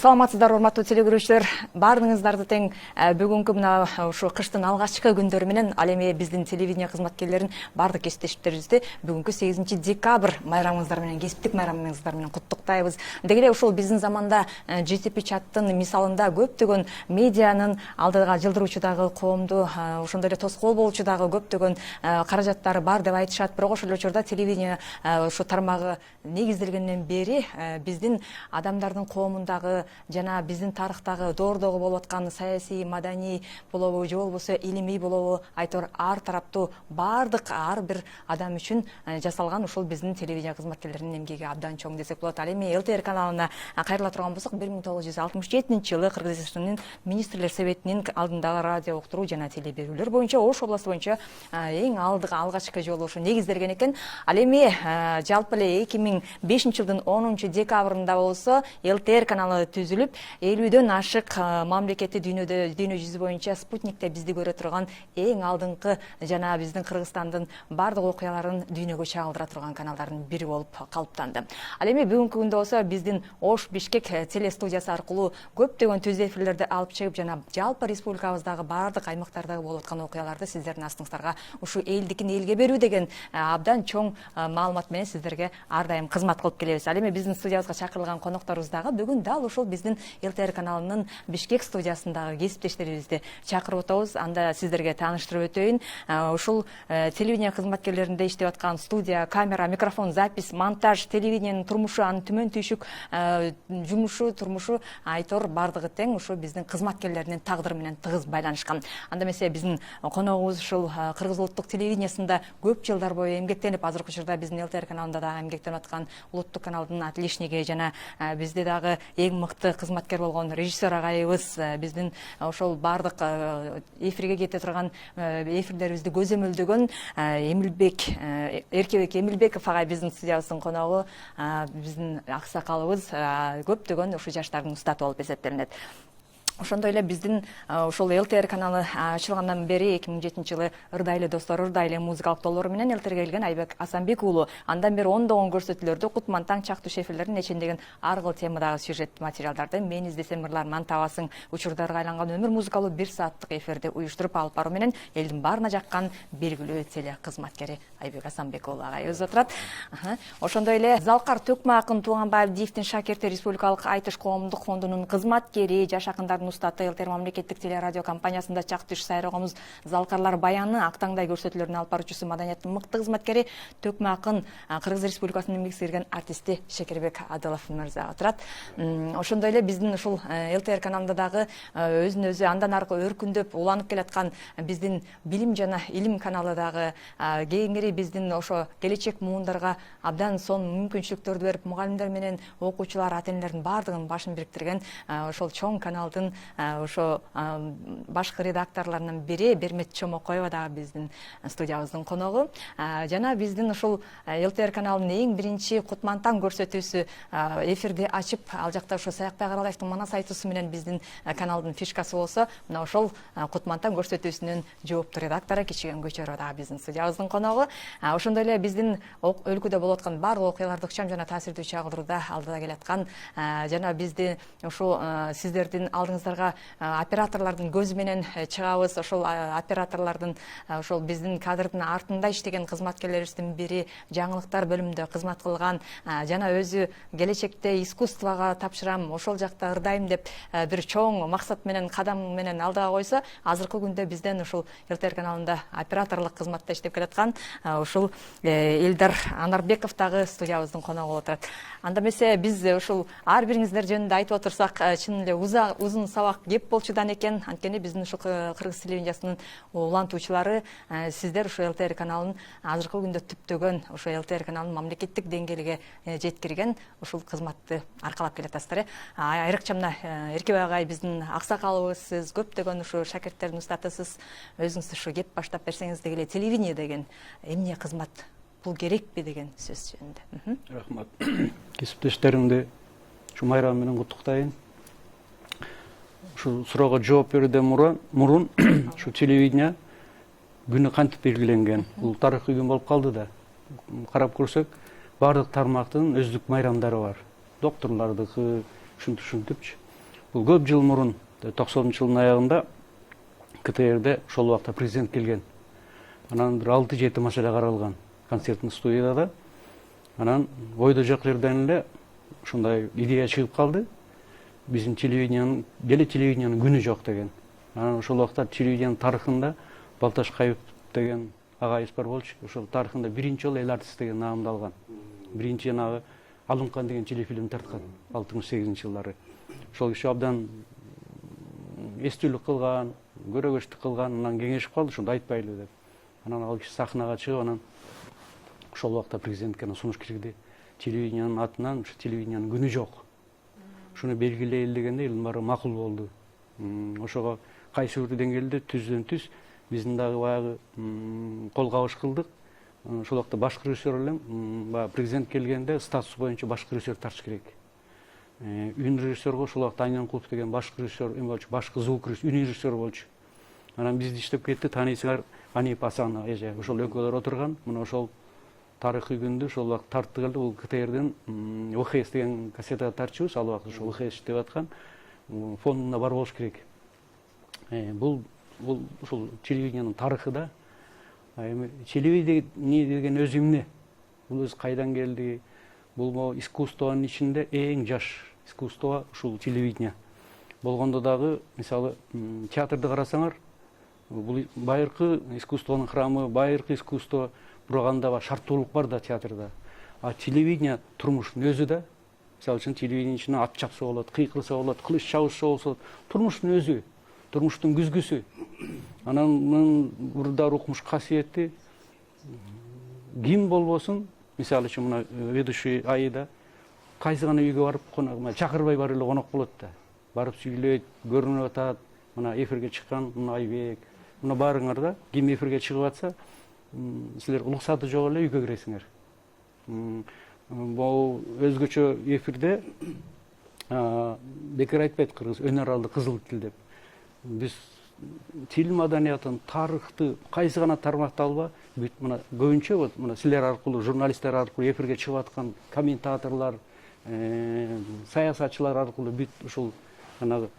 Саламатсыздар, урматтуу телекөрүүчүлөр. Баарыңыздарды тең бүгүнкү мына ушу кыштын алгачкы күндөрү менен ал эми биздин телевидение кызматкерлерин бардык кесиптештерибизди бүгүнкү 8 декабрь майрамыңыздар менен, кесиптик майрамыңыздар менен куттуктайбыз. Деги эле ушул биздин заманда GTP чаттын мисалында көптөгөн медианын алдыга жылдыруучу дагы коомду ошондой эле тоскоол болуучу дагы көптөгөн каражаттары бар деп айтышат. Бирок ошол учурда телевидение ушу тармагы негизделгенден бери биздин адамдардын коомундагы жана биздин тарыхтагы доордогу болуп аткан саясий, маданий болобу же болбосо илимий болобу айтор ар тараптуу бардык ар бир адам үчүн жасалган ушул биздин телевидение кызматкерлеринин эмгеги абдан чоң десек болот. Ал эми ЛТР каналына кайрыла турган болсок 1967-жылы Кыргызстандын министрлер советинин алдындагы радио уктуруу жана теле берүүлөр боюнча Ош областы боюнча эң алгачкы жолу ушу негизделген экен. Ал эми жалпы эле 2005-жылдын 10-декабрында болсо ЛТР каналы түзүлүп, 50дөн ашык мамлекетти дүйнө жүзү боюнча спутникте бизди көрө турган эң алдыңкы жана биздин Кыргызстандын бардык окуяларын дүйнөгө чагылдыра турган каналдардын бири болуп калыптанды. Ал эми бүгүнкү күндө болсо биздин Ош Бишкек телестудиясы аркылуу көптөгөн түз эфирлерди алып чыгып жана жалпы республикабыздагы бардык аймактардагы болуп аткан окуяларды сиздердин астыңыздарга ушу элдикин элге берүү деген абдан чоң маалымат менен сиздерге ар дайым кызмат кылып келебиз. Ал эми биздин студиябызга чакырылган конокторубуз дагы бүгүн дал ушул биздин ЛТР каналынын Бишкек студиясындагы кесиптештерибизди чакырып отобуз. Анда сиздерге тааныштырып өтөйүн. Ушул телевидение кызматкерлеринде иштеп аткан студия, камера, микрофон, запись, монтаж, телевидениенин турмушу, анын түмөн түйшүк жумушу, турмушу айтор бардыгы тең ушу биздин кызматкерлеринин тагдыры менен тыгыз байланышкан. Анда эмесе биздин коногубуз ушул Кыргыз улуттук телевидениясында көп жылдар бою эмгектенип, азыркы учурда биздин ЛТР каналында да эмгектенип аткан улуттук каналдын отличниги жана бизде дагы эң мыкты кызматкер болгон режиссер агайыбыз, биздин ошол бардык эфирге кете турган эфирлерибизди көзөмөлдөгөн Эркебек Эмилбеков агай биздин студиябыздын коногу, биздин аксакалыбыз көптөгөн ушу жаштардын устаты болуп эсептелинет. Ошондой эле биздин ушул ЛТР каналы ачылгандан бери 2007-жылы Ырдайлы достор, Ырдайлы музыкалык долбоору менен ЛТРге келген Айбек Асанбек уулу андан бери ондогон көрсөтүүлөрдү, Кутман таң, Чактуш эфирлерин эчендеген ар кыл темадагы сюжет материалдарды мен издесем ырларыман табасың, учурдарга айланган өмүр музыкалуу 1 сааттык эфирди уюштуруп алып баруу менен элдин баарына жаккан белгилүү теле кызматкери Айбек Асанбек уулу агайыбыз отурат. Ошондой эле Залкар Төкмө Акын Тууганбаев Диевдин шакирти, Республикалык Айтыш коомдук фондунун кызматкери, жаш акындардын устаты, ЛТР мамлекеттик телерадио компаниясында Чактуш сайрагымыз Залкарлар баяны, Актаңдай көрсөтүүлөрүн алып баруучусу, маданияттын мыкты кызматкери Төкмө Акын Кыргыз Республикасынын эмгек сиңирген артисти Шекербек Адылов мырза отурат. Ошондой эле биздин ушул ЛТР каналында дагы өзүн өзү андан аркы өркүндөп уланып келаткан биздин Билим жана Илим каналы дагы кийинки биздин ошо келечек муундарга абдан сонун мүмкүнчүлүктөрдү берип, мугалимдер менен окуучулар, ата-энелердин бардыгынын башын бириктирген ошол чоң каналдын ошо башкы редакторлорунун бири Бермет Чомокоева дагы биздин студиябыздын коногу. Жана биздин ушул ЛТР каналынын эң биринчи Кутман таң көрсөтүүсү эфирди ачып, ал жакта ошо Саякбай Каралаевдин Манас айтуусу менен биздин каналдын фишкасы болсо, мына ошол Кутман таң көрсөтүүсүнүн жооптуу редактору Кичиген Көчөрө дагы биздин студиябыздын коногу. Ошондой эле биздин өлкөдө болуп аткан бардык окуяларды ыкчам жана таасирдүү чагылдырууда алдыда келаткан жана бизди ушул сиздердин алдыңыздарга операторлордун көзү менен чыгабыз. Ошол операторлордун ошол биздин кадрдын артында иштеген кызматкерлерибиздин бири, жаңылыктар бөлүмүндө кызмат кылган жана өзү келечекте искусствого тапшырам, ошол жакта ырдайм деп бир чоң максат менен, кадам менен алдыга койсо, азыркы күндө бизден ушул ЛТР каналында операторлук кызматта иштеп келаткан ушул Элдар Анарбеков дагы студиябыздын коногу болуп турат. Анда эмесе биз ушул ар бириңиздер жөнүндө айтып отурсак, чын эле узун сабак кеп болчудан экен. Анткени биздин ушул Кыргыз телевидениясынын улантуучулары сиздер ушул ЛТР каналын азыркы күндө түптөгөн ушул ЛТР каналын мамлекеттик деңгээлге жеткирген ушул кызматты аркалап келатасыздар. Айрыкча мына Эркебек агай биздин аксакалыбыз, сиз көптөгөн ушул шакирттердин устатысыз. Өзүңүз ушу кеп баштап берсеңиз деги телевидение деген эмне кызмат, бул керекпи деген сөз жөнүндө. Рахмат. Кесиптештеримди ушу майрам менен куттуктайын. Ушу суроого жооп берүүдөн мурун ушу телевидение күнү кантип белгиленген? Бул тарыхый күн болуп калды да. Карап көрсөк, бардык тармактын өздүк майрамдары бар. Докторлордуку, ушинтипчи. бул көп жыл мурун 90-жылдын аягында КТРде ошол убакта президент келген. Анан бир 6-7 маселе каралган концерттин студияда. Анан ойдо жок жерден эле ушундай идея чыгып калды. Биздин телевидениянын күнү жок деген. Анан ошол убакта телевидениянын тарыхында Балташкаев деген агайыбыз бар болчу. Ошол тарыхында биринчи жолу эл артист деген наамды алган. Биринчи жанагы Алымкан деген телефильм тарткан 68-жылдары. Ошол киши абдан эстүүлүк кылган, көрөгөчтүк кылган, анан кеңешип калды, ошондо айтпайлы деп. Анан ал киши сахнага чыгып, анан ошол убакта президентке сунуш кирди. Телевидениянын атынан ушу телевидениянын күнү жок. Ушуну белгилейли дегенде элдин баары макул болду. Ошого кайсы бир деңгээлде түздөн түз биздин дагы баягы кол кабыш кылдык. Ошол убакта башкы режиссер элем баягы президент келгенде статус боюнча башкы режиссер тартыш керек. Үн режиссерго ошол убакта Айнанкулов деген башкы режиссер болчу, башкы звук режиссер, үн режиссер болчу. Анан бизди иштеп кетти, тааныйсыңар, Анип Асанов эже. Ошол экөөлөр отурган. Мына ошол тарыхый күндү ошол убакта тарттык эле. Бул КТРдин ВХС деген кассета тартчубуз, ал убакта ошол ВХС иштеп аткан. Фондунда бар болуш керек. Бул ошол телевидениянын тарыхы да. Эми телевидение деген өзү эмне? Бул өзү кайдан келди? Бул искусствонун ичинде эң жаш искусство ушул телевидение. Болгондо дагы, мисалы, театрды карасаңар, бул байыркы искусствонун храмы, байыркы искусство, бирок анда шарттуулук бар да театрда. А телевидение турмуштун өзү да. Мисалы үчүн телевидение ичинде ат чапса болот, кыйкырса болот, кылыч чабышса болот. Турмуштун өзү, турмуштун күзгүсү. Анан бурда рухмуш касиети ким болбосун, мисалы үчүн мына ведущий Аида кайсы гана үйгө барып чакырбай бар эле конок болот да. Барып сүйлөйт, көрүнүп атат. Мына эфирге чыккан Айбек. Мына баарыңар да ким эфирге чыгып атса, силер уруксаты жок эле үйгө киресиңер. Бул өзгөчө эфирде бекер айтпайт кыргыз өнөр алды кызыл тил деп. Биз тил маданиятын, тарыхты кайсы гана тармакта алба, бүт мына көбүнчө вот мына силер аркылуу, журналисттер аркылуу эфирге чыгып аткан комментаторлор, саясатчылар аркылуу бүт ушул жанагы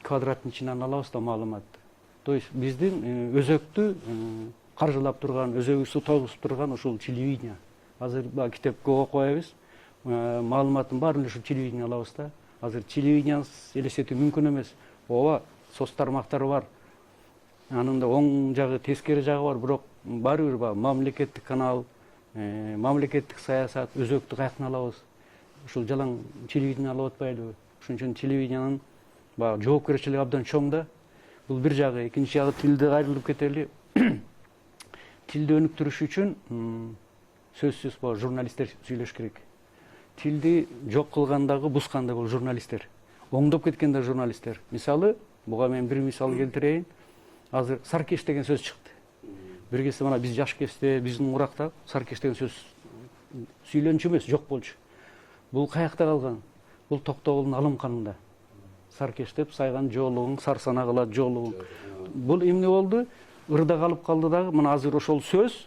квадраттын ичинен алабыз да маалыматты. То есть биздин өзөктү каржылап турган, өзөгүбүздү тогузуп турган ушул телевидение. Азыр китеп көп окубайбыз. Маалыматтын баарын ушул телевидение алабыз да. Азыр телевидениесиз элестетүү мүмкүн эмес. Ооба, соц тармактары бар. Анын да оң жагы, тескери жагы бар, бирок баары бир мамлекеттик канал, мамлекеттик саясат, өзөктү каяктан алабыз? Ушул жалаң телевидение алып атпайлыбы? Ошон үчүн телевидениянын жоопкерчилиги абдан чоң да. Бул бир жагы, экинчи жагы тилди кайрылып кетели. Тилди өнүктүрүш үчүн сөзсүз журналисттер сүйлөш керек. Тилди жок кылгандагы, бусканда бул журналисттер. Оңдоп кеткенде журналисттер. Мисалы, буга мен бир мисал келтирейин. Азыр саркеш деген сөз чыкты. Бир кезде мына биз жаш кезде, биздин уракта саркеш деген сөз сүйлөнчү эмес, жок болчу. Бул каякта калган? Бул Токтогулдун Алымканында. Саркеш деп сайган жоолугуң, сарсана кылат жоолугуң. Бул эмне болду? Ырда калып калды дагы. Мына азыр ошол сөз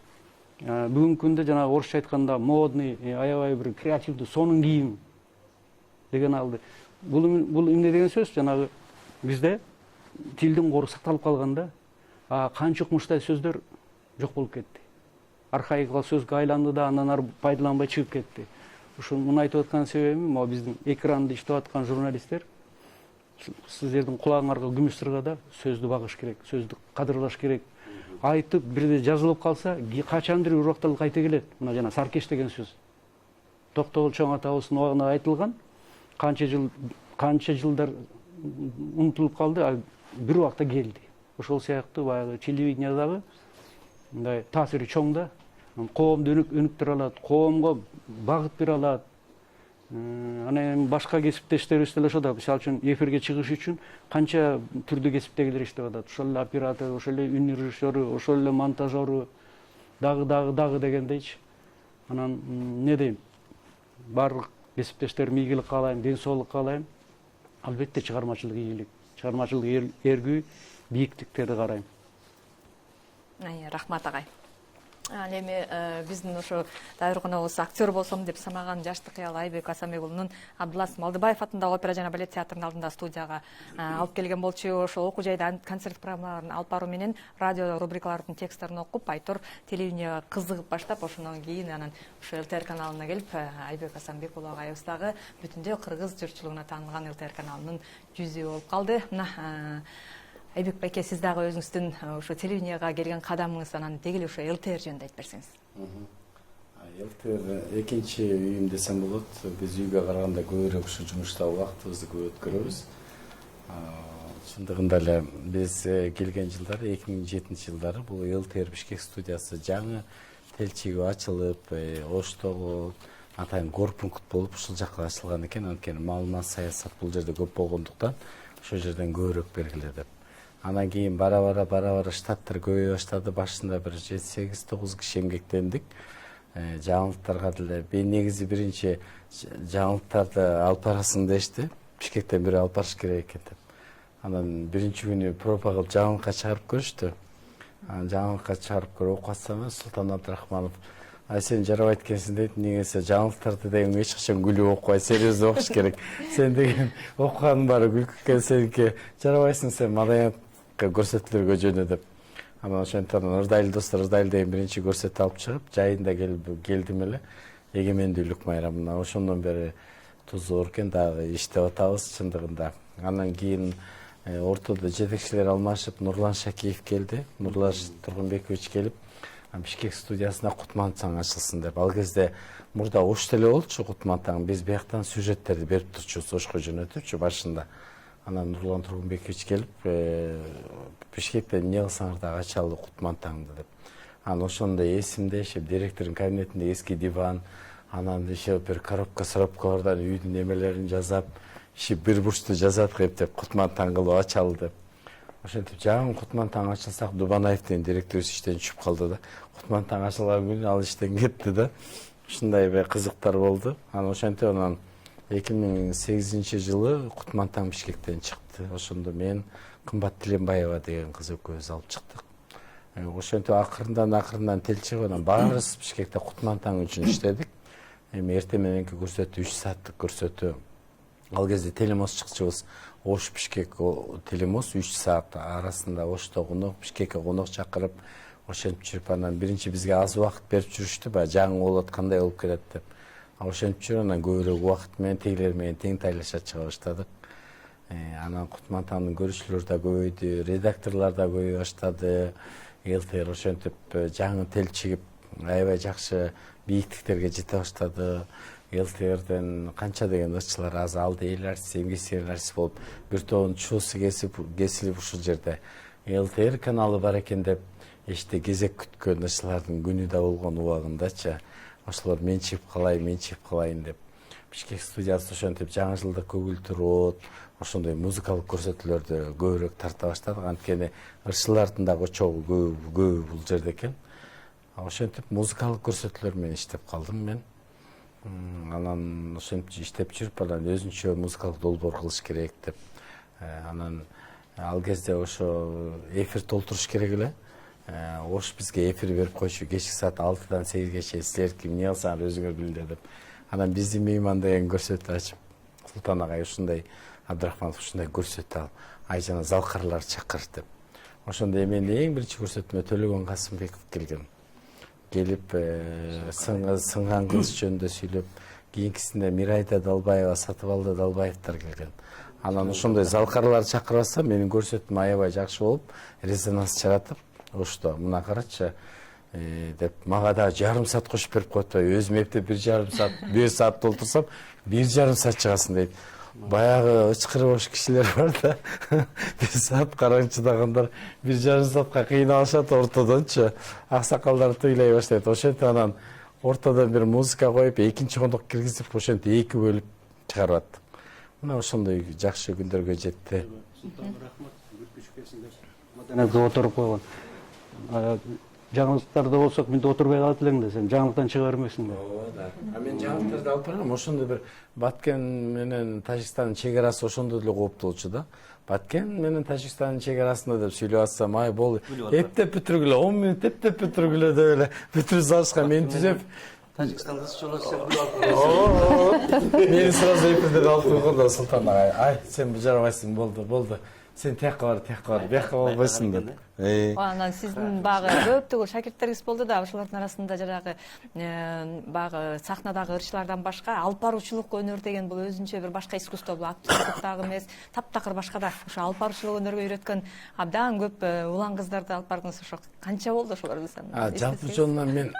бүгүнкү күндө жанагы орусча айтканда модный, аябай бир креативдүү, сонун кийим деген алды. Бул эмне деген сөз? Жанагы бизде тилдин кору сакталып калганда, канча укмуштай сөздөр жок болуп кетти. Архаикалык сөзгө айланды да, андан ары пайдаланбай чыгып кетти. Ушул муну айтып аткан себебим, могу биздин экранда иштеп аткан журналисттер, сиздердин кулагыңарга күмүш сыргада сөздү багыш керек, сөздү кадырлаш керек. Айтып бирде жазылып калса, качандыр бир убакта кайта келет. Мына жана саркеш деген сөз. Токтогул чоң атабыздын убагында айтылган, канча жылдар унутулуп калды, бир убакта келди. Ошол сыяктуу баягы телевидениедагы мындай таасири чоң да. Коомду өнүктүрө алат, коомго багыт бере алат. Анан башка кесиптештерибиз деле ошо да, мисалы үчүн эфирге чыгыш үчүн канча түрдүү кесиптегилер иштеп атат. Ошол эле оператор, ошол эле үн режиссеру, ошол эле монтажеру, дагы дегендейчи. Анан эмне дейм? Баардык кесиптештериме ийгилик каалайм, ден соолук каалайм. Албетте чыгармачылык ийгилик, чыгармачылык эргүү, бийиктиктерди карайм. Рахмат агай. Ал эми биздин ошо Дайыр коногубуз актер болсом деп самаган жаштык кыял Айбек Асамбек-уулунун Абдулас Малдыбаев атындагы опера жана балет театрынын алдында студияга алып келген болчу. Ошол окуу жайда концерт программаларын алып баруу менен радио рубрикалардын тексттерин окуп, Айтор телевиденияга кызыгып баштап, ошондон кийин анан ошо ЛТР каналына келип, Айбек Асамбек уулу агайыбыз дагы бүтүндөй кыргыз журтчулугуна таанылган ЛТР каналынын жүзү болуп калды. Мына Айбек байке, сиз дагы өзүңүздүн ошо телевиденияга келген кадамыңыз анан деги эле ошо ЛТР жөнүндө айтып берсеңиз. ЛТР экинчи үйүм десем болот. Биз үйгө караганда көбүрөөк ушу жумушта убактыбызды көп өткөрөбүз. Чындыгында эле биз келген жылдары 2007-жылдары бул ЛТР Бишкек студиясы жаңы телчиги ачылып, Оштогу атайын корпункт болуп ушул жакка ачылган экен. Анткени маалымат саясат бул жерде көп болгондуктан ошол жерден көбүрөөк бергиле деп. Анан кийин бара-бара штаттар көбөйө баштады. Башында бир 7-8-9 киши эмгектендик. Жаңылыктарга деле негизи биринчи жаңылыктарды алып барасың дешти. Бишкектен бири алып барыш керек экен деп. Анан биринчи күнү проба кылып жаңылыкка чыгарып көрүштү. Анан жаңылыкка чыгарып көрүп окуп Султан Абдрахманов: "Ай, сен жарабайт экенсиң" дейт. Негизи жаңылыктарды деген эч качан күлүп окубай, серьезно окуш керек. Сен деген окуганын баары күлкү экен, сеники жарабайсың, сен маданиятка көрсөтүүлөргө жөнө деп. Анан ошентип Ырдайыл достор, Ырдайыл деген биринчи көрсөтүү алып чыгып, жайында келдим эле. Эгемендүүлүк майрамына ошондон бери тузу оркен дагы иштеп атабыз чындыгында. Анан кийин ортодо жетекчилер алмашып, Нурлан Шакиев келди. Нурлан Тургунбекович келип, Бишкек студиясына Кутман таң ачылсын деп. Ал кезде мурда Ошто эле болчу Кутман таң. Биз бияктан сюжеттерди берип турчубуз, Ошко жөнөтүпчү башында. Анан Нурлан Тургунбекович келип, Бишкектен эмне кылсаңар дагы ачалы Кутман таңды деп. Анан ошондо эсимде ишеп директордун кабинетинде эски диван, анан ишеп бир коробкалардан үйдүн немелерин жасап, иши бир бурчту жазат деп Кутман таң кылып ачалы деп. Ошентип жаңы Кутман таң ачылсак, Дубанаевдин директору иштен түшүп калды да. Кутман таң ачылган күнү ал иштен кетти да. Ушундай бир кызыктар болду. Анан ошентип анан 2008-жылы Кутман таң Бишкектен чыкты. Ошондо мен Кымбат Тиленбаева деген кыз экөөбүз алып чыктык. Ошентип акырындан телчи анан баарыбыз Бишкекте Кутман таң үчүн иштедик. Эми эртең мененки көрсөтүү 3 сааттык көрсөтүү. Ал кезде телемост чыкчыбыз. Ош Бишкек телемост 3 саат арасында Ошто конок, Бишкекке конок чакырып, ошентип жүрүп анан биринчи бизге аз убакыт берип жүрүштү, баягы жаңы болот, кандай болуп келет деп. Ошентип жүрүп анан көбүрөөк убакыт менен тегилер менен тең тайлаша чыга баштадык. Анан Кутман таңдын көрүүчүлөрү да көбөйдү, редакторлор да көбөйө баштады. ЛТР ошентип жаңы телчигип аябай жакшы бийиктиктерге жете баштады. ЛТРден канча деген ырчылар аз алды, эл артиси, эмгек артист болуп, бир тобунун чуусу кесилип ушул жерде ЛТР каналы бар экен деп эште кезек күткөн ырчылардын күнү да болгон убагындачы. Ошолор мен чыгып калайын деп. Бишкек студиясы ошентип жаңы жылдык көгүлтүр, ошондой музыкалык көрсөтүүлөрдү көбүрөөк тарта баштады. Анткени ырчылардын да чогуу көбү бул жерде экен. Ошентип музыкалык көрсөтүүлөр менен иштеп калдым мен. Анан ошентип иштеп жүрүп, анан өзүнчө музыкалык долбоор кылыш керек деп. Анан ал кезде ошо эфир толтуруш керек эле. Ош бизге эфир берип койчу, кечки саат 6-дан 8-ге чейин силер эмне кылсаңар өзүңөр билдир деп. Анан биздин мейман деген көрсөтүү ачып, Султан агай ушундай, Абдрахманов ушундай көрсөтүү ал, айжана залкарлар чакыр деп. Ошондо мен эң биринчи көрсөтмө Төлөгөн Касымбеков келген. Келип сынган кыз жөнүндө сүйлөп, кийинкисинде Мирайда Далбаева, Сатыбалды Далбаевдер келген. Анан ошондой залкарлар чакырбаса, менин көрсөтүүм аябай жакшы болуп, резонанс чыгатып, Ошто мына карачы деп мага да жарым саат кошуп берип коет. Өзүм эптеп 1 саат толтурсам, 1,5 саат чыгасың дейт. Баягы ычкырып ош кишилер бар да. 1 саат караңчыдагандар 1,5 саатка кыйналышат ортодончу. Аксакалдар тыйлай баштайт. Ошентип анан ортодон бир музыка коюп, экинчи кондук киргизип, ошентип 2 бөлүп чыгарат. Мына ошондой жакшы күндөргө жетти. Султан рахмат, бүтүшкесиңер. Маданатка отуруп койгон. жаңылыктарда болсок мынтип отурбай калат элең да сен жаңылыктан чыга бермексиң да. Ооба. Мен жаңылыктарды алып баргам. Ошондой бир Баткен менен Тажикстандын чек арасы ошондой эле кооптолчу да. Баткен менен Тажикстандын чек арасында деп сүйлөп атсам, ай болду. Эптеп бүтүргүлө, 10 мүнөт эптеп бүтүргүлө деп эле бүтүрүп салышкан. Мен түзөп Тажикстанда сычолошсак булат. мени сразу эфирден алып койгондо Султан агай, ай сен жарабайсың, болду. Сен тияка бар, бияка болбойсуң деп. Анан сиздин багы көптөгөн шакирттериңиз болду да, ошолордун арасында жанагы багы сахнадагы ырчылардан башка алып баруучулук өнөр деген бул өзүнчө бир башка искусство, бул актерлук дагы эмес, таптакыр башка да. Ошо алып баруучулук өнөргө үйрөткөн абдан көп улан кыздарды алып бардыңыз. Ошо канча болду ошолордун саны? Жалпы жолунан мен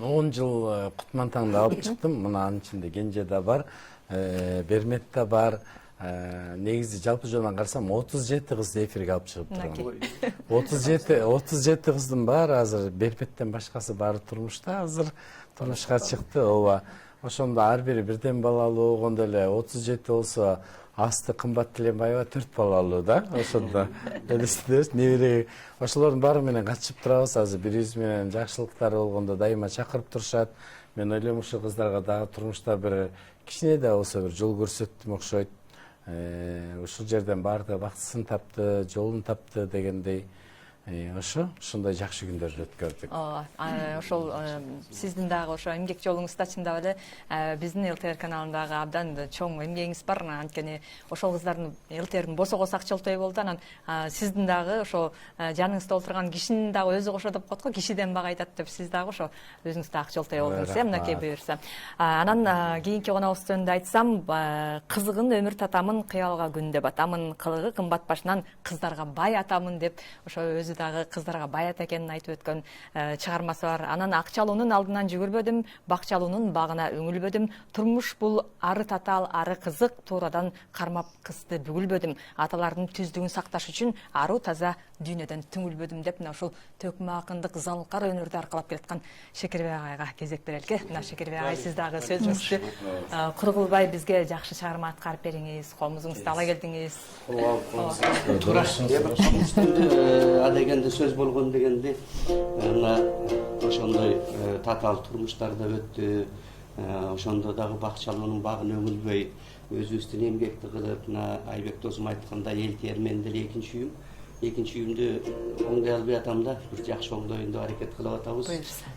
10 жыл Кутмантаңды алып чыктым. Мына анын ичинде Кенже да бар, Бермет да бар. Негизи жалпы жолунан карасам 37 кызды эфирге алып чыгып тургам. 37 кыздын баары азыр Берметтен башкасы баары турмушта, азыр турмушка чыкты. Ооба. Ошондо ар бири бирден балалуу болгондо эле 37 болсо, асты Кымбат Тиленбаева 4 балалуу да. Ошондо элестетебиз, небере ошолордун баары менен катышып турабыз. Азыр бири-бириз менен жакшылыктары болгондо дайыма чакырып турушат. Мен ойлойм ушул кыздарга дагы турмушта бир кичине да болсо бир жол көрсөттүм окшойт. Ушул жерден баардыгы бактысын тапты, жолун тапты дегендей. Ошондой жакшы күндөрдү өткөрдүк. Ошол сиздин дагы ошо эмгек жолуңузда чындап эле биздин ЛТР каналындагы абдан чоң эмгегиңиз бар. Анткени ошол кыздардын ЛТРдин босого сакчылтой болду. Анан сиздин дагы ошо жаныңызда отурган кишинин дагы өзү кошо деп коет го, кишиден бага айтат деп сиз дагы ошо өзүңүз да акчылтой болдуңуз, мынакей буюрса. Анан кийинки коногубуз жөнүндө айтсам, кызыгын өмүр татамын, кыялга күндө батамын, кылыгы кымбат башынан кыздарга бай атамын деп ошо өзү дагы кыздарга баят экенин айтып өткөн чыгармасы бар. Анан акчалуунун алдынан жүгүрбөдүм, бакчалуунун багына үңүлбөдүм. Турмуш бул ары татаал, ары кызык, туурадан кармап кызды бүгүлбөдүм. Аталардын түздүгүн сакташ үчүн аруу таза дүйнөдөн түңүлбөдүм деп мына ушул төкмө акындык залкар өнөрдү аркалап келаткан Шекербек агайга кезек берелике. Мына Шекербек агай, сиз дагы сөзүңүздү кур кылбай бизге жакшы чыгарма аткарып бериңиз, колуңузду ала келдиңиз. Дегенде сөз болгон дегенде мына ошондой татаал турмуштарда өттү. Ошондо дагы бакчалуунун багын өңүлбөй өзүбүздүн эмгекти кылып, мына Айбек досум айткандай ЛТР менин деле экинчи үйүмдү оңдой албай атам да, бир жакшы оңдоюн деп аракет кылып атабыз.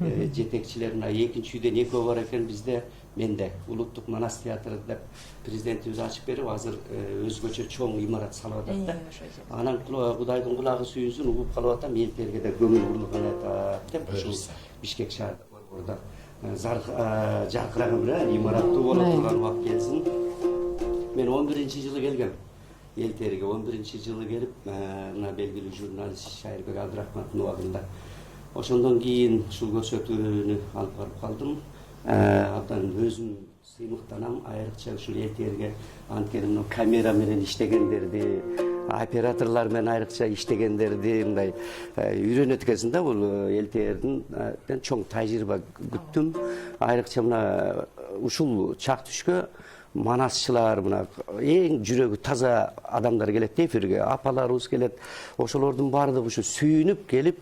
Жетекчилер мына экинчи үйдөн экөө бар экен, бизде менде Улуттук Манас театры деп президентибиз ачып берип, азыр өзгөчө чоң имарат салып атат да. Анан Кудайдын кулагы сүйүнсүн, угуп калып атам, ЛТРге да көңүл бурулган атат деп ушул Бишкек шаарда борбордо жаркыраган бир имараттуу боло турган убакыт келсин. Мен 11-жылы келгем. ЛТРге 11-жылы келип, мына белгилүү журналист Шайырбек Абдрахмановдун убагында. Ошондон кийин ушул көрсөтүүнү алып барып калдым. Абдан өзүм сыймыктанам, айрыкча ушул ЛТРге анткени мына камера менен иштегендерди, операторлор менен айрыкча иштегендерди мындай үйрөнөт экенсиң да, бул ЛТРдин чоң тажрыйба күттүм. Айрыкча мына ушул чак түшкө манасчылар, мына эң жүрөгү таза адамдар келет эфирге, апаларыбыз келет. Ошолордун баардыгы ушу сүйүнүп келип,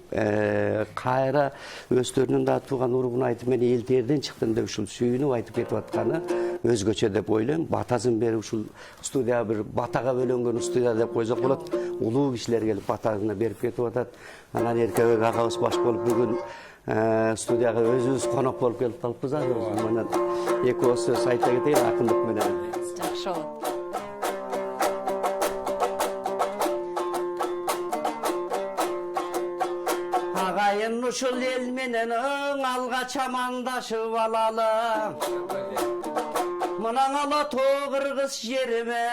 кайра өздөрүнүн да тууган уругун айтып, мен ЛТРден чыктым деп ушул сүйүнүп айтып кетип атканы өзгөчө деп ойлойм. Батасын берип ушул студия бир батага бөлөнгөн студия деп койсок болот. Улуу кишилер келип батасына берип кетип атат. Анан Эркебек агабыз баш болуп бүгүн студияга өзүбүз конок болуп келип калыппыз. Анан эки ооз сөз айта кетейин акындык менен. Жакшы болот. Агайын ушул эл менен алга чамандашып алалы. Мынан ала тоо кыргыз жериме,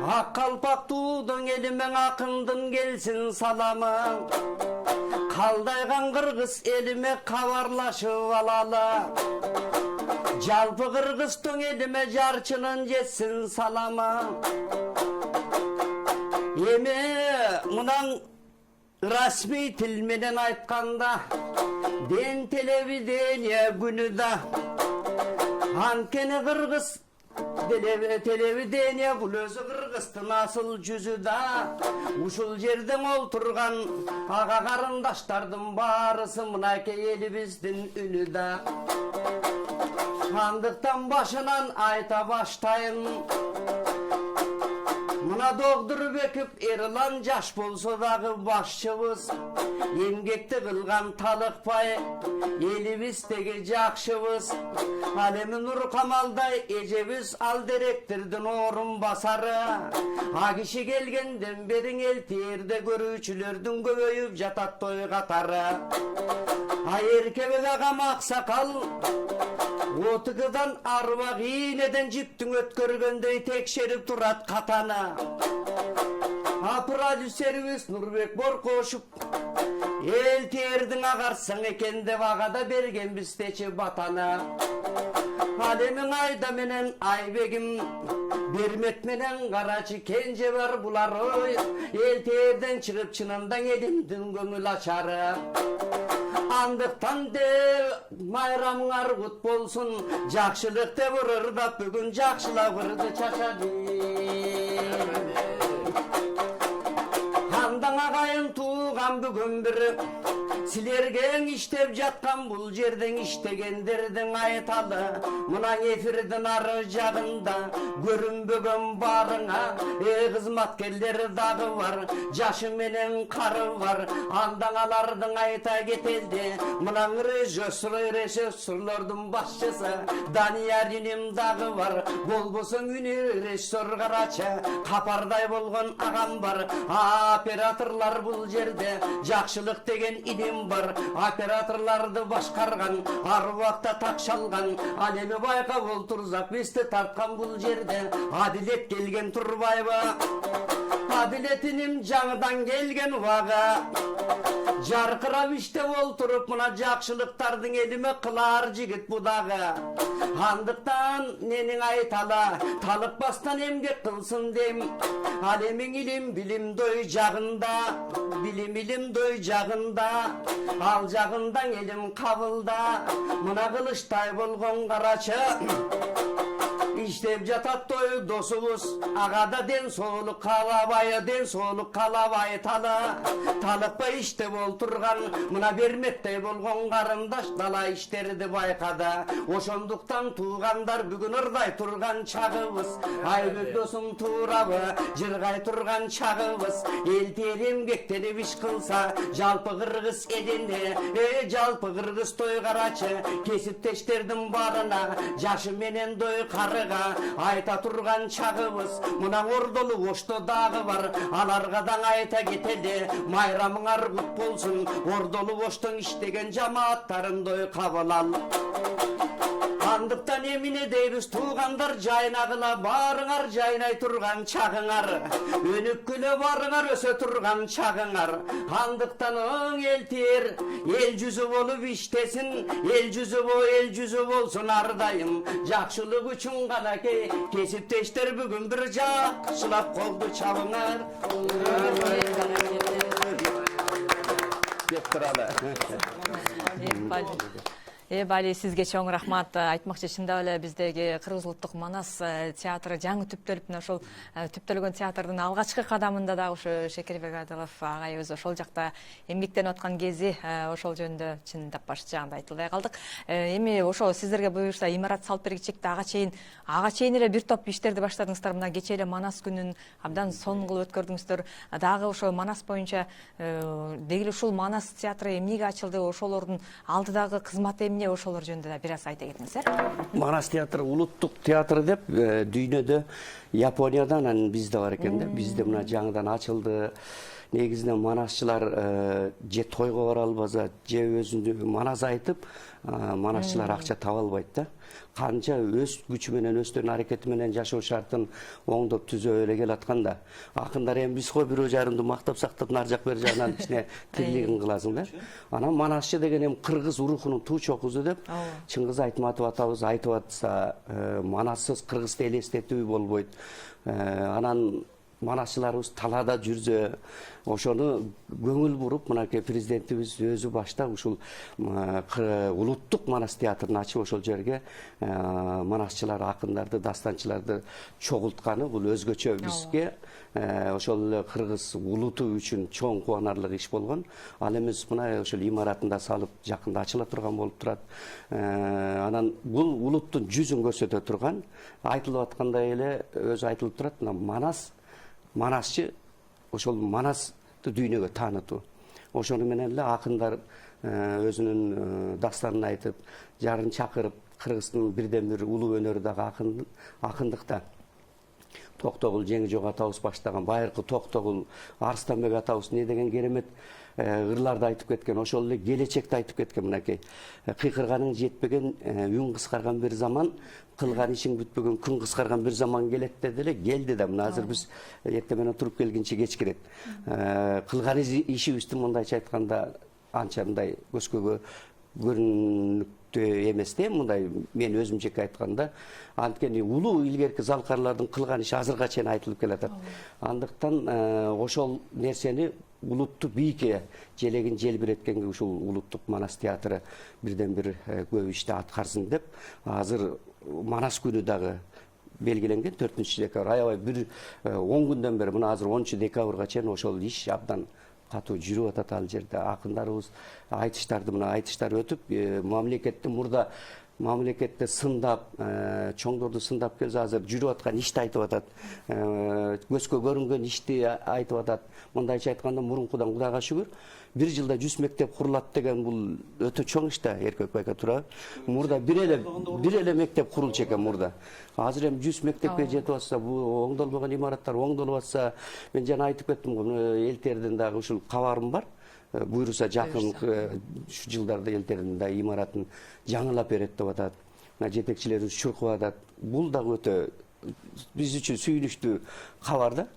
ак калпактуудун элимен акындын келсин саламы. Калдайган кыргыз элиме кабарлашып алалы. Жалпы кыргыздын элиме жарчынын жетсин саламы. Эми мынан расмий тил менен айтканда ден телевидение күнү да. Анткени кыргыз Телевидение бұл өзі Қырғыздың асыл жүзі да. Ушул жерден олтурган аға қарындаштардың барысы мынакей еліміздің үні да. Андықтан башынан айта баштайын. Мына доғдыр бекіп Ерлан жаш болса дағы башчыбыз. Емгекті қылған талықпай, еліміздегі жақшыбыз. Алемі нұр қамалдай ежебіз ал директордың орын басары. Агиши келгенден берің елтерді көрүүчүлөрдүн көбөйүп жатат той қатары. Еркебек ағам ақсақал, отығыдан арбақ иінеден жіптің өткөргөндей текшеріп тұрат қатаны. Продюсерimiz Нұрбек Борқошев елтердің ағарсың екен деп ағада берген біздечі батаны. Алемің айда менен Айбегім, Бермет менен Қарачы Кенже бар бұлар ой. Елтерден шығып чынындан елімдің көңіл ашары. Андықтан де майрамыңар құт болсын, жақшылық деп ұрырдап бүгін жақшылап ұрды чашады. Андан ағайын туған бүгін бірі, сілерген іштеп жатқан бұл жердің іштегендердің айталы. Мұнан эфирдің ары жағында көрінбеген барыңа, қызматкерлері дағы бар, жашы менен қары бар. Андан алардың айта кетелді, мұнан режиссерлердің басшысы Данияр инем дағы бар. Болбосың үні режиссер Қарачы, қапардай болған ағам бар. Операторлар бұл жерде жақшылық деген инем бар. Операторларды башқарған, аруақта тақшалған, Алемі байқа бол тұрзақ бесті тартқан бұл жерде. Адилет келген Тұрбайба, Адилетінім жаңыдан келген уаға. Жарқырап іште ол тұрып, мұна жақшылықтардың еліме қылар жігіт бұдағы. Андықтан ненің айтала, талық бастан емгек қылсын дем. Алемің илім білім дой жағында, білім илім дой жағында. Ал жағындан елім қабылда, мұна қылыштай болған Қарачы. İştep jatat toyu dosumuz, ağada den soluk kalabaya, den soluk kalabaya talıkpa iştep olturgan, mına bermettey bolgon qarındaş dala işterdi bayqada. Oşonduktan tuğandar bugün ırday turgan çağыбыз, Aybek dosum tuğrabı, jırgay turgan çağыбыз. Elterim gektelip iş kılsa, jalpı Kırgız edinde, jalpı Kırgız toy Қарачы, kesip teşterdim barına, jaşı menen doy karıga. Айта тұрған чағыбыз, мұна ордолы ошто дағы бар. Аларғадан айта кетеді, майрамыңар құт болсын. Ордолы оштың іштеген жамааттарын дой қабыл ал. Андықтан еміне дейбіз туғандар жайнағыла барыңар, жайнай тұрған чағыңар. Өніккілі барыңар, өсе тұрған чағыңар. Андықтан оң елтер, ел жүзі болып іштесін, ел жүзі болсын ардайым. Жақшылық үшін ғана кесіп тештер бүгін бір жақшылап қолды чабыңар. Деп тұрады. Бали, сизге чоң рахмат. Айтмакчы, чындап эле биздеги Кыргыз улуттук Манас театры жаңы түптөлүп, ошол түптөлгөн театрдын алгачкы кадамында да ушу Шекербек Адилов агай өзү ошол жакта эмгектенип аткан кези ошол жөнүндө чындап баш жагында айтылбай калдык. Эми ошо сиздерге буюрса имарат салып бергичекти ага чейин эле бир топ иштерди баштадыңыздар. Мына кечээ эле Манас күнүн абдан сонун кылып өткөрдүңүздөр. Дагы ошо Манас боюнча деги ушул Манас театры эмнеге ачылды, ошолордун алдыдагы кызматы эмне, ошолор жөнүндө да бир аз айта кетиңиздер. Манас театры улуттук театр деп дүйнөдө Япониядан анан бизде бар экен да. Бизде мына жаңыдан ачылды. Негизинен манасчылар же тойго бара албаса, же өзүндү манас айтып, манасчылар акча таба албайт да. Канча өз күчү менен, өздөрүнүн аракети менен жашоо шартын оңдоп түзөө эле келатканда, акындар эми биз го бирөө жарымды мактап сактап нар жак бер жагынан ичине тирлигин кыласың да. Анан манасчы деген эми кыргыз рухунун туу чокусу деп Чыңгыз Айтматов атабыз айтып атса, манассыз кыргызды элестетүү болбойт. Анан манасчыларыбыз талаада жүрсө, ошону көңүл буруп, мынакей президентибиз өзү башта ушул улуттук манас театрын ачып, ошол жерге манасчылар, акындарды, дастанчыларды чогултканы бул өзгөчө бизге, ошол эле кыргыз улуту үчүн чоң кубанарлык иш болгон. Ал эмес мына ошол имаратында салып жакында ачыла турган болуп турат. Анан бул улуттун жүзүн көрсөтө турган, айтылып аткандай эле өзү айтылып турат, манасчы ошол манасты дүйнөгө таанытуу. Ошону менен эле акындар өзүнүн дастанын айтып, жарын чакырып, Кыргыздын бирден бир улуу өнөрү дагы акындыкта. Токтогул Жеңижок атабыз баштаган, байыркы Токтогул, Арыстанбек атабыз не деген керемет ырларды айтып кеткен, ошол эле келечекти айтып кеткен. Мынакей кыйкырганың жетпеген, үн кыскарган бир заман, кылган ишиң бүтпөгөн, күн кыскарган бир заман келет деди эле, келди да. Мына азыр биз эртең менен туруп келгенче кеч кирет. Кылган ишибизди мындайча айтканда анча мындай көзгөгө көрүнүктүү эмес да, мындай мен өзүм жеке айтканда, анткени улуу илгерки залкарлардын кылган иши азырга чейин айтылып келатат. Андыктан ошол нерсени улутту бийикке желегин желбиреткенге ушул улуттук манас театры бирден бир көп ишти аткарсын деп, азыр манас күнү дагы белгиленген 4-декабрь. Аябай бир 10 күндөн бери, мына азыр 10-декабрга чейин ошол иш абдан катуу жүрүп атат ал жерде. Акындарыбыз айтыштарды, мына айтыштар өтүп, мамлекетте сындап, чоңдорду сындап келсе, азыр жүрүп аткан ишти айтып атат. Көзгө көрүнгөн ишти айтып атат. Мындайча айтканда, мурункудан Кудайга шүгүр, бир жылда 100 мектеп курулат деген бул өтө чоң иш да, Эркек байка туурабы. Мурда бир эле мектеп курулчу экен мурда. Азыр эми 100 мектепке жетип атса, бул оңдолбогон имараттар оңдолуп атса, мен жана айтып кеттим го, Элтердин дагы ушул кабарым бар. Буйруса жакын ушу жылдарда Элтердин да имаратын жаңылап берет деп атат. Жетекчилерибиз чуркуп атат. Бул дагы өтө биз үчүн сүйүнүчтүү кабар да.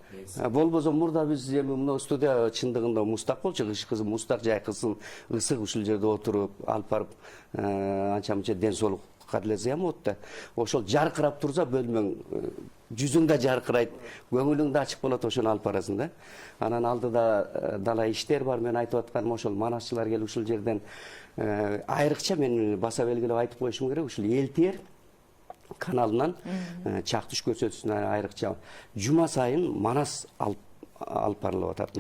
Болбосо мурда биз эми мына студия чындыгында Мустак болчу, кыш кызым Мустак жайкысын, ысык ушул жерде отуруп, алып барып анча-мынча ден соолукка деле зыян болот да. Ошол жаркырап турса бөлмөң, жүзүң да жаркырайт, көңүлүң да ачык болот, ошону алып барасың да. Анан алдыда дала иштер бар, мен айтып атканым ошол манасчылар келип ушул жерден айрыкча мен баса белгилеп айтып коюшум керек, ушул Элтер каналынан чак түш көрсөтүүсүнөн айрыкча жума сайын манас алып барылып атат.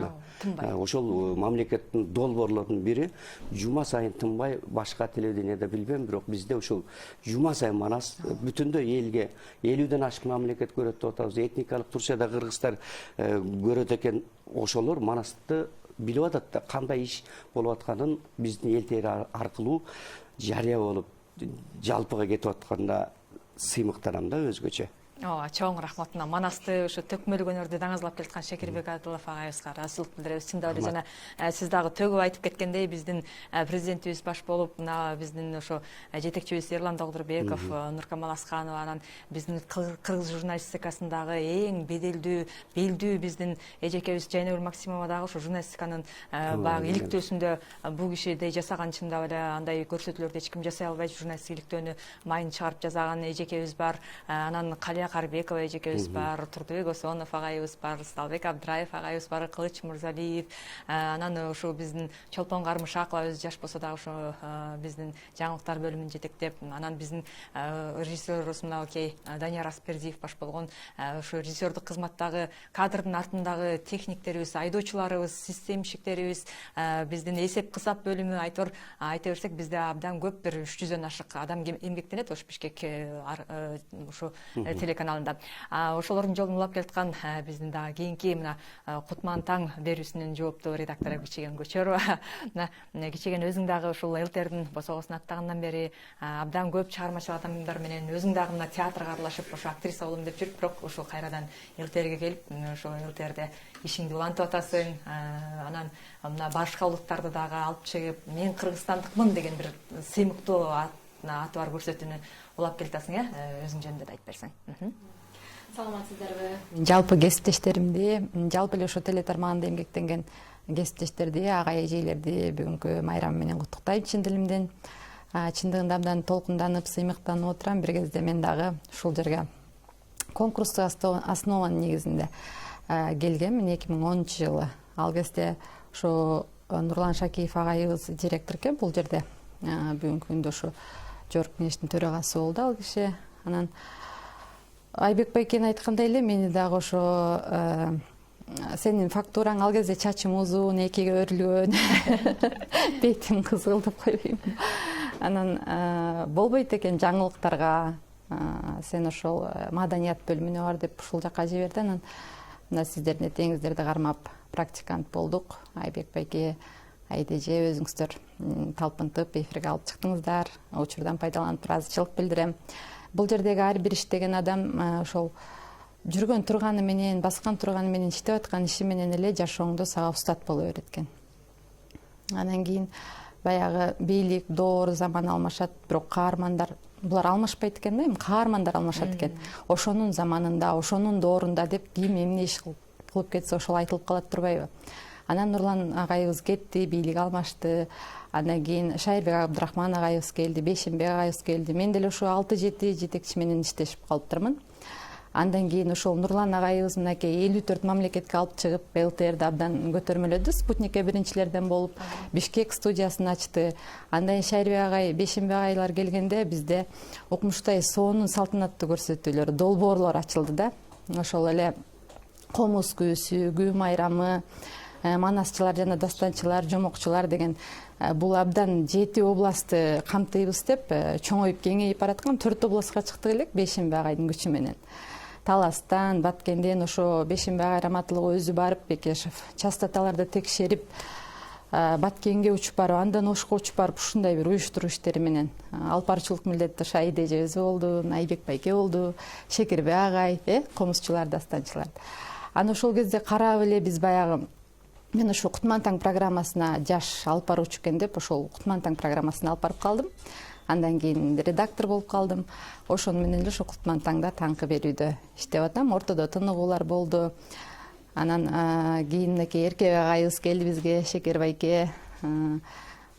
Ошол мамлекеттин долбоорлорунун бири, жума сайын тынбай, башка телевидениеде билбейм, бирок бизде ушул жума сайын манас бүтүндөй элге 50ден ашык мамлекет көрөт деп атабыз. Этникалык Турцияда кыргыздар көрөт экен, ошолор манасты билип атат да, кандай иш болуп атканын биздин Элтер аркылуу жарыя болуп жалпыга кетип атканда сыймыктанам да өзгөчө. Чоң рахмат. Манасты ушу төкмөлүк өнөрдү даңазлап келаткан Шекербек Адылов агайыбызга ыраазычылык билдиребиз. Чындап эле жана сиз дагы төгүп айтып кеткендей, биздин президентибиз баш болуп, мына биздин ошо жетекчибиз Эрлан Догдурбеков, Нуркамал Асканова, анан биздин кыргыз журналистикасындагы эң билдүү биздин эжекебиз Жайнагүл Максимова дагы ошо журналистиканын баягы иликтөөсүндө бул кишидей жасаган, чындап эле андай көрсөтүүлөрдү эч ким жасай албайт. Журналистик иликтөөнү майын чыгарып жасаган эжекебиз бар. Анан Карбекова эжекебиз бар, Турдубек Осонов агайыбыз бар, Сталбек Абдраев агайыбыз бар, Кылыч Мурзалиев, анан ушу биздин Чолпон Кармышакова өзү жаш болсо дагы ушу биздин жаңылыктар бөлүмүн жетектеп, анан биздин режиссерибиз мынакей Данияр Аспердиев баш болгон ушу режиссердук кызматтагы кадрдын артындагы техниктерибиз, айдоочуларыбыз, системщиктерибиз, биздин эсеп кысап бөлүмү, айта берсек бизде абдан көп, бир 300дөн ашык адам эмгектенет ош Бишкек ушу телеканалында. Ошолордун жолун улап келаткан биздин дагы кийинки мына Кутман таң берүүсүнүн жооптуу редактору Кичеген Көчөрова. Кичеген өзүң дагы ушул Элтердин босогосун аттагандан бери абдан көп чыгармачыл адамдар менен өзүң дагы мына театрга аралашып, ошо актриса болом деп жүрүп, бирок ушул кайрадан Элтерге келип, ошо Элтерде ишиңди улантып атасың. Анан мына башка улуттарды дагы алып чыгып, мен кыргызстандыкмын деген бир сыймыктуу аты бар көрсөтүүнү улап келатасың, өзүң жөнүндө да айтып берсең. Саламатсыздарбы? Жалпы кесиптештеримди, жалпы эле ошо телетармагында эмгектенген кесиптештерди, агай эжелерди бүгүнкү майрамы менен куттуктайм чын дилимден. Чындыгында абдан толкунданып, сыймыктанып отурам. Бир кезде мен дагы ушул жерге конкурско основан негизинде келгем 2010 жылы. Ал кезде ошо Нурлан Шакиев агайыбыз директор экен бул жерде. Бүгүнкү күндө ошо Жорук кеңештин төрагасы болду ал киши. Анан Айбек байкенин айткандай эле мени дагы ошо сенин фактураң ал кезде чачым узун, экиге өрүлгөн, бетим кызыл деп койбойм. Анан болбойт экен жаңылыктарга, сен ошол маданият бөлүмүнө бар деп ушул жака жиберди. Анан мына сиздердин этеңиздерди кармап практикант болдук. Айбек байке, айдеже өзүңүздөр талпынтып эфирге алып чыктыңыздар. Учурдан пайдаланып ыраазычылык билдирем. Бул жердеги ар бир иштеген адам ошол жүргөн турганы менен, баскан турганы менен, иштеп аткан иши менен эле жашооңдо сага устат боло берет экен. Анан кийин баягы бийлик, доор, заман алмашат, бирок каармандар булар алмашпайт экен да, эми каармандар алмашат экен. Ошонун заманында, ошонун доорунда деп ким эмне иш кылып кетсе ошол айтылып калат турбайбы? Анан Нурлан агайыбыз кетти, бийлик алмашты. Андан кийин Шайырбек Абдрахман агайыбыз келди, Бейшенбек агайыбыз келди. Мен деле ошо 6-7 жетекчи менен иштешип калыптырмын. Андан кийин ошол Нурлан агайыбыз мынакей 54 мамлекетке алып чыгып, ЛТРди абдан көтөрмөлөдү. Спутникке биринчилерден болуп, Бишкек студиясын ачты. Андан Шайырбек агай, Бейшенбек агайлар келгенде бизде Укмуштай соонун салтанаттуу көрсөтүүлөрү, долбоорлор ачылды да. Ошол эле комуз күүсү, күү майрамы, манасчылар жана дастанчылар, жомокчулар деген бул абдан 7 областты камтыйбыз деп чоңоюп кеңейип бараткан 4 областка чыктык элек Бейшенбек агайдын күчү менен. Таластан, Баткенден ошо Бейшенбек агай раматылыгы өзү барып, Бекешев частоталарды текшерип, Баткенге учуп барып, андан Ошко учуп барып, ушундай бир уюштуруу иштери менен алып баруучулук милдетти Айдеже өзү болду, Айбек байке болду, Шекербек агай, комузчулар, дастанчылар. Аны ошол кезде карап эле биз баягы мен ошо Кутман таң программасына жаш алып баруучу экен деп ошол Кутман таң программасына алып барып калдым. Андан кийин редактор болуп калдым. Ошону менен эле ошо Кутман таңда таңкы берүүдө иштеп атам. Ортодо тыныгуулар болду. Анан кийин мынакей Эркебек агайыбыз келди бизге, Шекер байке.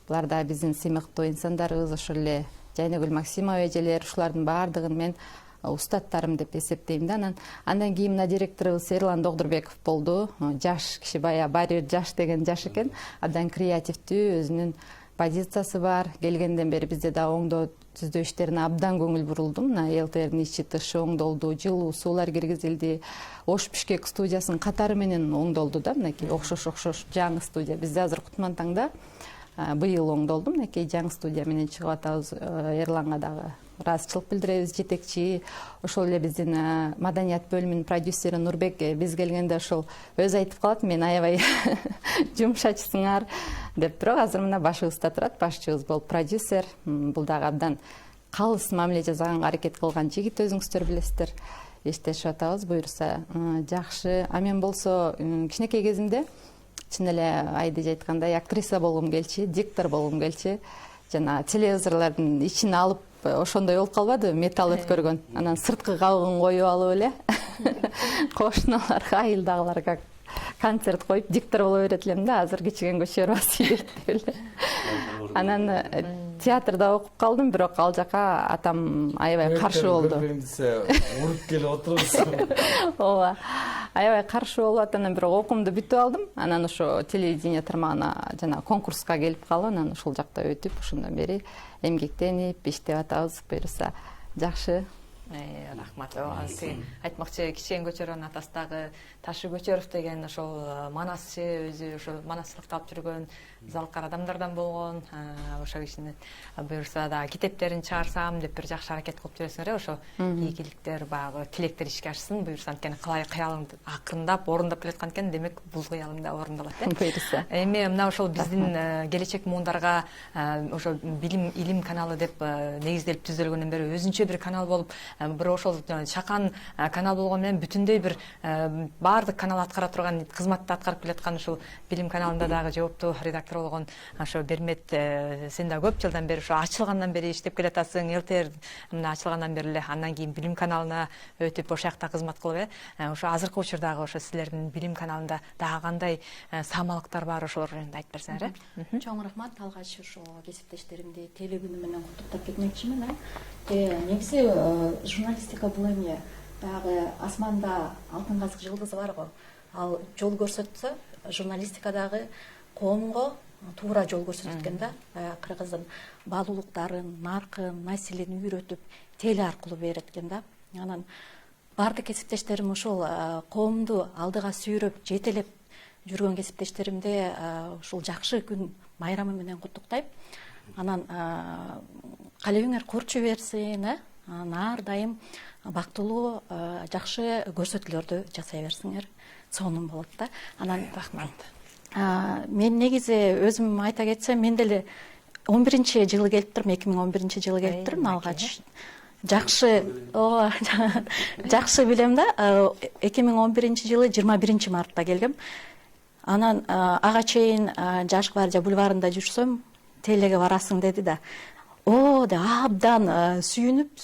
Булар да биздин сыймыктуу инсандарыбыз, ошол эле Жайнагүл Максимова эжелер, ушулардын баардыгын мен устаттарым деп эсептейм да. Андан кийин мына директорубуз Эрлан Догдурбеков болду. Жаш киши, бая баары бир жаш деген жаш экен. Абдан креативдүү, өзүнүн позициясы бар. Келгенден бери бизде да оңдоо түздөө иштерине абдан көңүл бурулду. Мына ЛТРдин ичи тышы оңдолду, жылуу суулар киргизилди. Ош Бишкек студиясынын катары менен оңдолду да. Мынакей окшош жаңы студия. Бизде азыр Кутман таңда быйыл оңдолду. Мынакей жаңы студия менен чыгып атабыз. Эрланга дагы ыраазычылык билдиребиз, жетекчи. Ошол эле биздин маданият бөлүмүнүн продюсери Нурбек биз келгенде ошол өзү айтып калат, мен аябай жумшачысыңар деп. Бирок азыр мына башыбызда турат, башчыбыз болуп продюсер. Бул дагы абдан калыс мамиле жасаганга аракет кылган жигит, өзүңүздөр билесиздер. Эстешип атабыз, буюрса жакшы. А мен болсо кичинекей кезимде чын эле Айдеже айткандай актриса болгум келчи, диктор болгум келчи. Жана телевизорлордун ичине алып ошондой болуп калбады, металл өткөргөн. Анан сырткы кабыгын коюп алып эле кошуналарга, айылдагыларга концерт коюп диктор боло берет элем да. Азыр кичиген көчөр басып деп эле. Анан театрда окуп калдым, бирок ал жака атам аябай каршы болду. Уруп келип отурабыз. Ооба. Аябай каршы болуп атынан бирок окуумду бүтүп алдым. Анан ошо телевидение тармагына жана конкурска келип калып, анан ушул жакта өтүп, ошондон бери эмгектенип иштеп атабыз. Буюрса жакшы. Рахмат. Айтмакчы, кичиген көчөрөнүн атасы дагы Ташы Көчөров деген ошол манасчы, өзү ошо манасчылыкты алып жүргөн залкар адамдардан болгон. Ошо кишини буюрса да китептерин чыгарсам деп бир жакшы аракет кылып жүрөсүңөр. Ошо ийгиликтер, баягы тилектер ишке ашсын. Буюрса анткени кыялыңды акырындап орундап келаткан экен, демек бул кыялың да орундалат. Буюрса. Эми мына ошол биздин келечек муундарга ошо билим илим каналы деп негизделип түзүлгөндөн бери өзүнчө бир канал болуп, бир ошол чакан канал болгон менен бүтүндөй бир баардык канал аткара турган кызматты аткарып келаткан ушул билим каналында дагы жооптуу редактор болгон ошо Бермет, сен да көп жылдан бери ошо ачылгандан бери иштеп келатасың. ЛТР мына ачылгандан бери эле, андан кийин билим каналына өтүп ошол жакта кызмат кылып, ошо азыркы учурдагы ошо силердин билим каналында дагы кандай саамалыктар бар, ошолор жөнүндө айтып берсеңер. Чоң рахмат. Алгач ошо кесиптештеримди теле күнү менен куттуктап кетмекчимин. Негизи журналистика бул эме баягы асманда алтын казык жылдызы бар го. ал жол көрсөтсө журналистикадагы коомго туура жол көрсөтөт экен да. Кыргыздын баалуулуктарын, наркын, населени үйрөтүп теле аркылуу берет экен да. Анан баардык кесиптештерим ушул коомду алдыга сүйрөп, жетелеп жүргөн кесиптештеримди ушул жакшы күн майрамы менен куттуктайм. Анан калебиңер курчу берсин, ар дайым бактылуу жакшы көрсөтүүлөрдү жасай берсиңер. Сонун болот да. Анан Рахмат. мен негизи өзүм айта кетсем, мен деле 11-жылы келип турмун, 2011 жылы келип турмун алгач. Жакшы, жакшы билем да. 2011 жылы 21 мартта келгем. Анан ага чейин Жаш гвардия бульварында жүрсөм, телеге барасың деди да. О, да абдан сүйүнүп,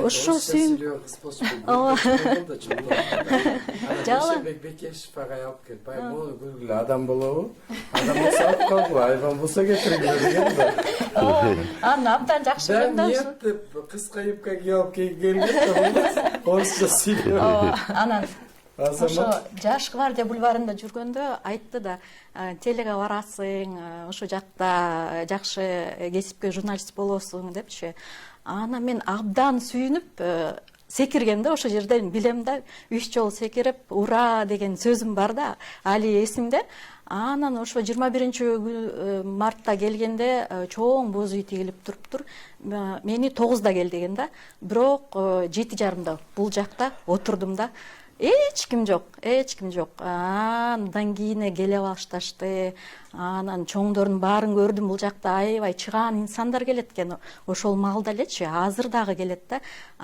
ошо сүйүнүп. Жала Бекешев агай алып келип, мону көргүлө адам болобу? Адам болсо алып калгыла, айбан болсо кетиргиле деген да. Аны абдан жакшы Да, билем да. нет деп кыска юбка кийип келген да. Орусча сүйлөп. Анан ошо Жаш гвардия бульварында жүргөндө айтты да, телеге барасың, ошо жакта жакшы кесипкөй журналист болосуң депчи. Анан мен абдан сүйүнүп секиргем да, ошо жерден билем да, 3 жолу секирип, ура деген сөзүм бар да, али эсимде. Анан ошо 21 мартта келгенде чоң боз үй тигилип туруптур. Мени 9да кел деген да. Бирок 7:30 бул жакта отурдум да. Эч ким жок. Андан кийин келе башташты. Анан чоңдордун баарын көрдүм, бул жакта аябай чыгаан инсандар келет экен. Ошол маалда элечи, азыр дагы келет да.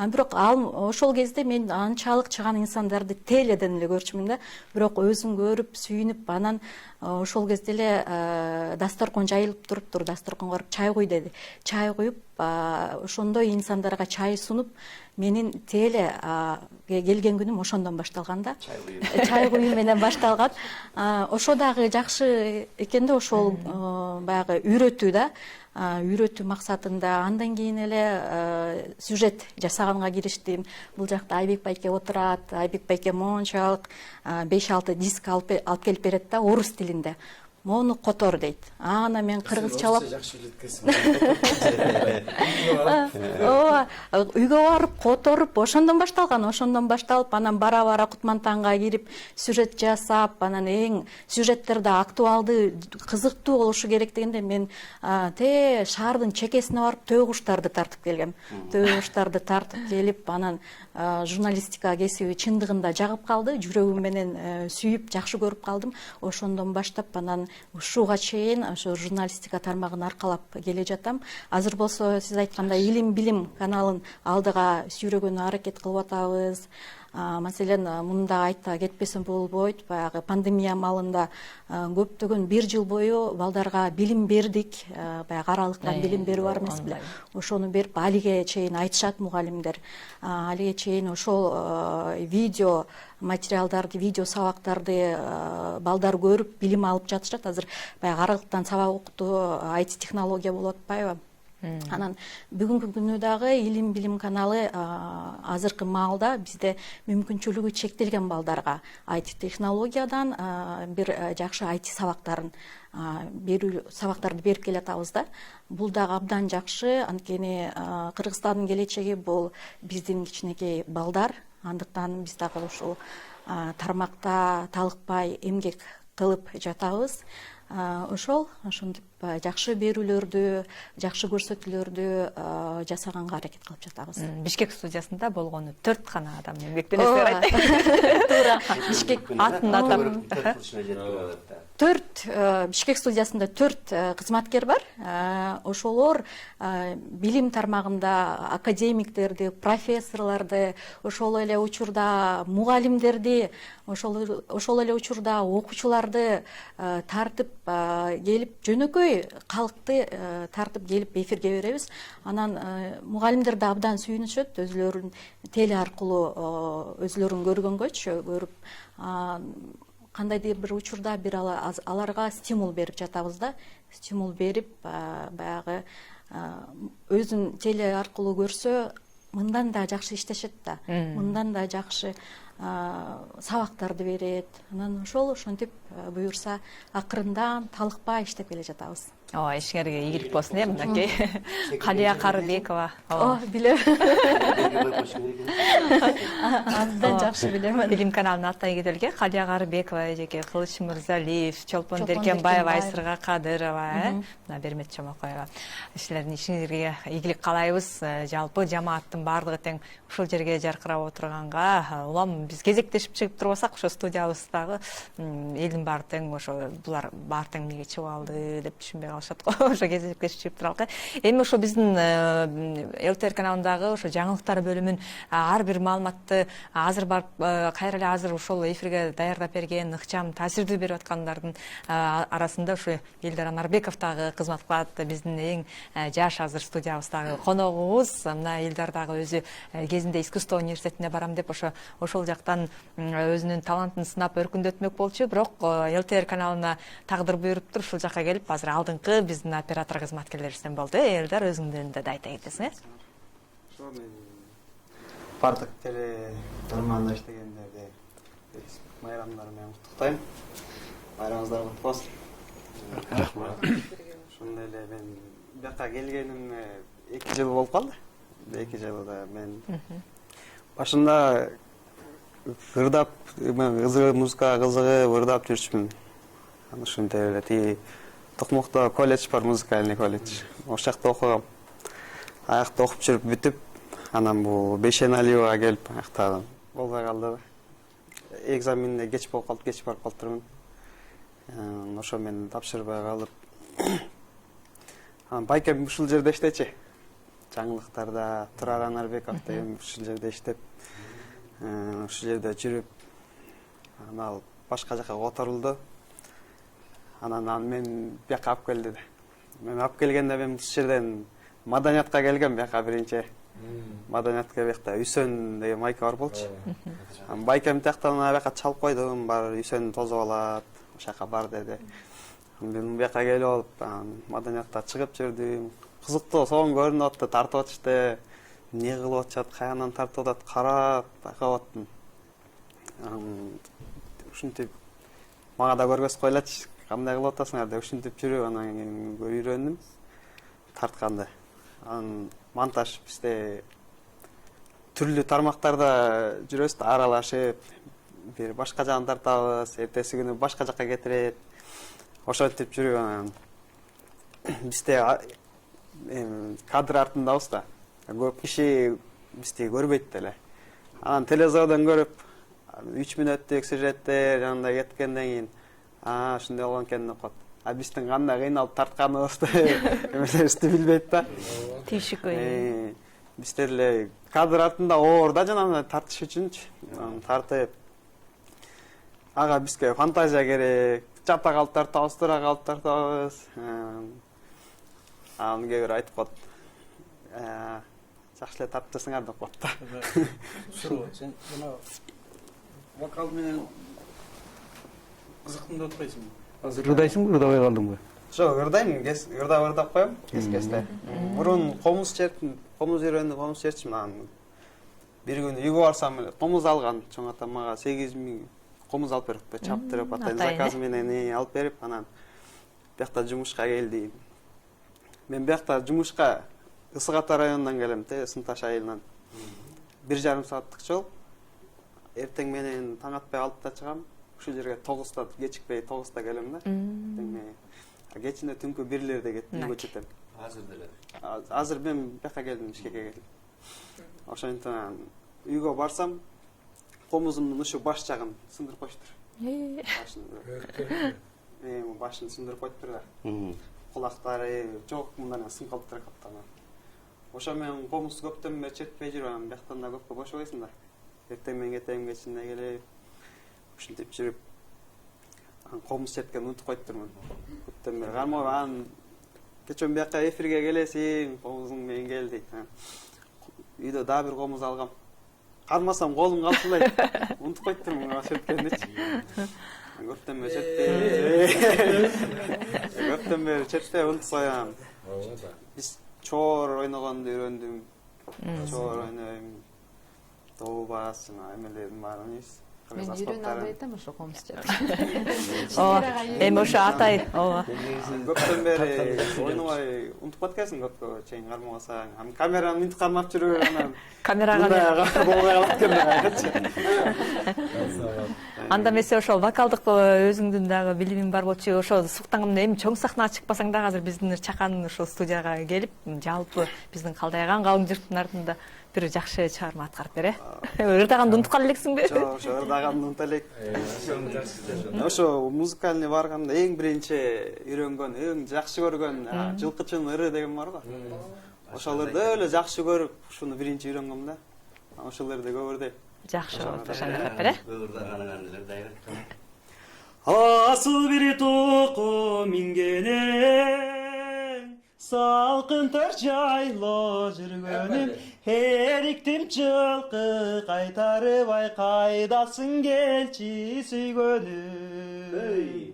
Бирок ошол кезде мен анчалык чыгаан инсандарды теледен эле көрчүмүн да. Бирок өзүм көрүп, сүйүнүп, анан ошол кезде эле дасторкон жайылып туруптур. Дасторконго барып чай куй деди. Чай куюп, ошондой инсандарга чай сунуп, менин теле келген күнүм ошондон башталган да. Чай куюу менен башталган. Ошо дагы жакшы экен да, ошол баягы үйрөтүү да. Үйрөтүү максатында. Андан кийин эле сюжет жасаганга кириштим. Бул жакта Айбек байке отурат. Айбек байке мончалык 5-6 диск алып келип берет да, орус тилинде. Мону котор дейт. Анан мен кыргызчалап жакшы билет экенсиң. Үйгө барып которуп, ошондон башталып, анан бара Кутмантанга кирип, сюжет жасап, анан эң сюжеттерде актуалдуу, кызыктуу болушу керек дегенде мен шаардын чекесине барып төө куштарды тартып келгем. Төө куштарды тартып келип, анан журналистика кесиби чындыгында жагып калды, жүрөгүм менен сүйүп, жакшы көрүп калдым. Ошондон баштап анан ушуга чейин ошо журналистика тармагын аркалап келе жатам. Азыр болсо сиз айткандай илим билим каналын алдыга сүйрөгөнү аракет кылып атабыз. Маселен, мында айта кетпесем болбойт. Баягы пандемия маалында көптөгөн 1 жыл бою балдарга билим бердик. Баягы аралыктан билим берүү бар эмес беле. Ошону берип, алиге чейин айтышат мугалимдер. Алиге чейин ошол видео материалдарды, видео сабактарды балдар көрүп, билим алып жатышат. Азыр баягы аралыктан сабак окутуу IT технология болуп атпайбы? Анан бүгүнкү күнү дагы илим билим каналы азыркы маалда бизде мүмкүнчүлүгү чектелген балдарга IT технологиядан бир жакшы IT сабактарын сабактарды берип келатабыз да. Бул дагы абдан жакшы, анткени Кыргызстандын келечеги бул биздин кичинекей балдар. Андыктан биз дагы ушул тармакта талыкпай эмгек кылып жатабыз. Ошентип жакшы берүүлөрдү, жакшы көрсөтүүлөрдү жасаганга аракет кылып жатабыз. Бишкек студиясында болгону 4 гана адам эмгектенесиңер айтты. Туура. Бишкек атын атап 4 Бишкек студиясында 4 кызматкер бар. Ошолор билим тармагында академиктерди, профессорлорду, ошол эле учурда мугалимдерди, ошол эле учурда окуучуларды тартып келип, жөнөкөй калкты тартып келип эфирге беребиз. Анан мугалимдер да абдан сүйүнүшөт, өзүлөрүн теле аркылуу өзүлөрүн көргөнгөчү, көрүп кандайдыр бир учурда бир аларга стимул берип жатабыз да. Стимул берип, баягы өзүн теле аркылуу көрсө, мындан да жакшы иштешет да. Мындан да жакшы сабактарды берет. Анан ошентип буюрса акырындан талыкпай иштеп келе жатабыз. ооба, ишиңерге ийгилик болсун мынакей. Калия Карыбекова. Билем. Андан жакшы билем. Фильм каналынын аты кетелге Калия Карыбекова эжеке, Кылыч Мырзалиев, Чолпон Деркенбаева, Айсырга Кадырова, мына Бермет Чомокоева. Силердин ишиңерге ийгилик каалайбыз. Жалпы жамааттын баардыгы тең ушул жерге жаркырап отурганга, улам биз кезектешип чыгып турбасак, ошо студиябыздагы элдин баары тең ошо булар баары тең эмнеге чыгып алды деп түшүнбөй калышат го. Ошо кезектешип чыгып туралыкы. Эми ошо биздин ЛТР каналындагы ошо жаңылыктар бөлүмүн ар бир маалыматты азыр барып кайра эле азыр ошол эфирге даярдап берген, ыкчам таасирдүү берип аткандардын арасында ушу Элдар Анарбеков дагы кызмат кылат. Биздин эң жаш азыр студиябыздагы коногубуз. Мына Элдар дагы өзү кезинде искусство университетине барам деп ошол жактан өзүнүн талантын сынап өркүндөтмөк болчу, бирок ЛТР каналына тагдыр буйруптур, ушул жака келип азыр алдыңкы биздин оператор кызматкерлерибизден болду. Элдар, өзүңдөн да айта кетесиң. Ошо мен бардык теле тармагында иштегендерди майрамдар менен куттуктайм. Майрамыңыздар куттук болсун. Рахмат. Ошондой эле мен бияка келгениме 2 жыл болуп калды. 2 жылда мен башында ырдап, мен музыкага кызыгып ырдап жүрчүмүн. Ошентип эле тиги Токмокто колледж бар, музыкальный колледж. Ошол жакта окугам. Аякта окуп жүрүп бүтүп, анан бул Бейшеналиевага келип аяктадым. Болбой калды. Экзаменде кеч болуп калды, кеч барып калтырмын. Ошо мен тапшырбай калып. Анан байкем ушул жерде иштечи. Жаңылыктарда Турар Анарбеков деген ушул жерде иштеп, ушул жерде жүрүп, анан башка жака которулду. Анан мен бияка алып кел деди. Мен алып келгенде мен ушул жерден маданиятка келгем, бияка биринчи. Маданиятка бияка Үсөн деген майка бар болчу. Байкем тияктан бияка чалып койдум, бар Үсөн тозуп алат, ошол жака бар деди. Мен бияка келип алып, маданиятта чыгып жүрдүм. Кызыктуу сонун көрүнүп атты, тартып атышты. Эмне кылып атышат, каянан тартып атат, карап байкап аттым. Ушинтип мага да көргөз койлачы, кандай кылып атасыңар деп ушинтип жүрүп анан кийин үйрөндүм тартканды. Анан монтаж бизде түрлүү тармактарда жүрөбүз да, аралашып, бир башка жагын тартабыз, эртеси күнү башка жака кетирет. Ошентип жүрүп анан бизде кадр артындабыз да. Көп киши бизди көрбөйт деле. Анан телевизордон көрүп 3 мүнөттүк сюжеттер жанында кеткенден кийин ушундай болгон экен деп коет. Биздин кандай кыйналып тартканыбызды эмелерибизди билбейт да. Тийишик Биздер эле кадр артында оор да жана тартыш үчүнчү. Тартып ага бизге фантазия керек. Жата калып тартабыз, тура калып тартабыз. Кээ бир айтып коет. Жакшы эле тартасыңар деп коет да. Сен жана вокал менен кызыктым деп атпайсыңбы? Азыр ырдайсыңбы, ырдабай калдыңбы? Жок, ырдайм, ырдап коем, кез-кезде. Мурун комуз чертим, комуз чертим, анан бир күнү үйгө барсам эле комуз алган, чоң атам мага 8000 комуз алып берип, чаптырып, атайын заказ менен алып берип, анан биякта жумушка келди. Мен биякта жумушка Ысык Ата районунан келем, Сынташ айылынан. 1,5 сааттык жол. Эртең менен таң атпай 6-та чыгам. Ушул жерге 9-та, кечикпей 9-та келем да. Кечинде түнкү 1-лерде кеттим, үйгө жетем. Азыр деле. Азыр мен бияка келдим, Бишкекке келдим. Ошентип үйгө барсам, комузумдун ушу баш жагын сындырып коюштур. Башын сындырып коюптур да. Кулактары жок, мындан сын калыптыр каптана. Ошо мен комуз көптөн бери чертпей жүрөм, бияктан да көпкө бошобойсуң да. Эртең менен кетем, кечинде келип, ушинтип жүрүп, комуз черткен унутуп коюптурмун. Көптөн бери кармоо, анан кечен бияка эфирге келесиң, комузуң менен кел дейт. Үйдө дагы бир комуз алгам. Кармасам колум калчылайт. Унутуп коюптурмун черткендичи. Көптөн бери чертпей. Көптөн бери чертпей унутуп коям. Биз чоор ойногонду үйрөндүм. Чоор ойнойм. добас жана эмелердин баарын ийиз. Мен үйрөнө албай атам ошо комузчу. ооба эми ошо атай ооба Көптөн бери ойнобой унутуп кеткенсиң көпкө чейин кармабасаң. Ам камераны минтип кармап жүрүп анан камерага болбой калат экен. анда эмесе ошол вокалдык өзүңдүн дагы билимиң бар болчу. Ошо суктанганда эми чоң сахнага чыкпасаң дагы азыр биздин чакан ошо студияга келип жалпы биздин калдайган калың журттун артында бир жакшы чыгарма аткарып бер, ырдаганды унутуп кала элексиңби? Жок, ошо ырдаганды унута элек. Ошо музыкальный барганда эң биринчи үйрөнгөн, эң жакшы көргөн жылкычынын ыры деген бар го. Ошол ырды эле жакшы көрүп, ушуну биринчи үйрөнгөм да. Ошол ырды көп ырдайм. Жакшы болуп ырдап бер. Ырдаганыңар дайрактан. Асыл бир токо мингенен салкын төр жайлоо жүргөнүм эриктим жылкы кайтарыбай кайдасың келчи сүйгөнүм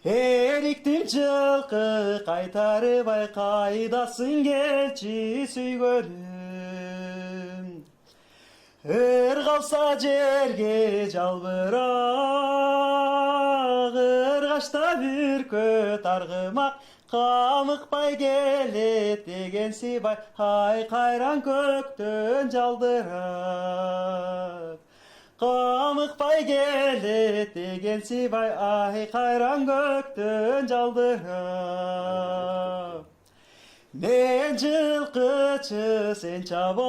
эриктим жылкы кайтарыбай кайдасың келчи сүйгөнүм ыр калса жерге жалбырак ыргачта бүркөт аргымак камыкпай келет деген сыйбай ай кайран көктөн жалдырап камыкпай келет деген сыйбай ай кайран көктөн жалдырап мен жылкычы сен чабан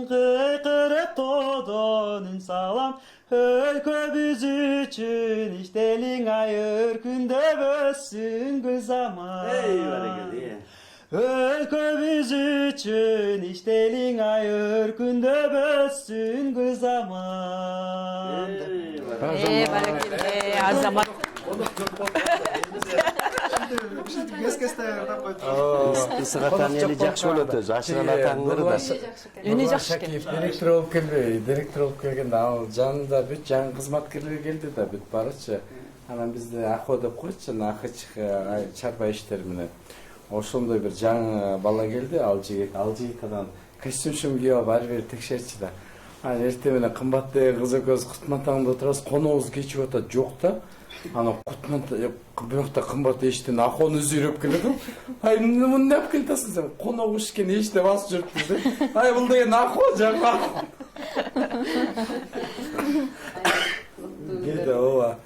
кыйкырып тоодон үн салам өлкөбүз үчүн иштелиң ай өркүндөп өссүн гүл заман өлкөбүз үчүн иштелиң ай өркүндөп өссүн гүл заман Баракелде Азамат. Ысыгатан эли жакшы болот өзү. Ашыган атаңдыр да. Үнү жакшы экен. Директор болуп келбей, директор болуп келгенде ал жанында бүт жаңы кызматкерлер келди да, бүт барычы. Анан бизди АХО деп койчу, АХЧ чарба иштери менен. Ошондой бир жаңы бала келди, ал жигит анан костюм кийип алып ар бир текшерчи да. Анан эртең менен кымбатты кыз экөөбүз Кутмантаңда отурабыз, конобуз кечип атат, жок да. Анан Кутманта бирокта кымбат эшиктен АХОну үзүрөп келет. Ай, эмне алып келатсың сен? Конок ишкен эшикте басып жүрүппүз да. Ай, бул деген АХО, жаңы АХО. Келди, ооба.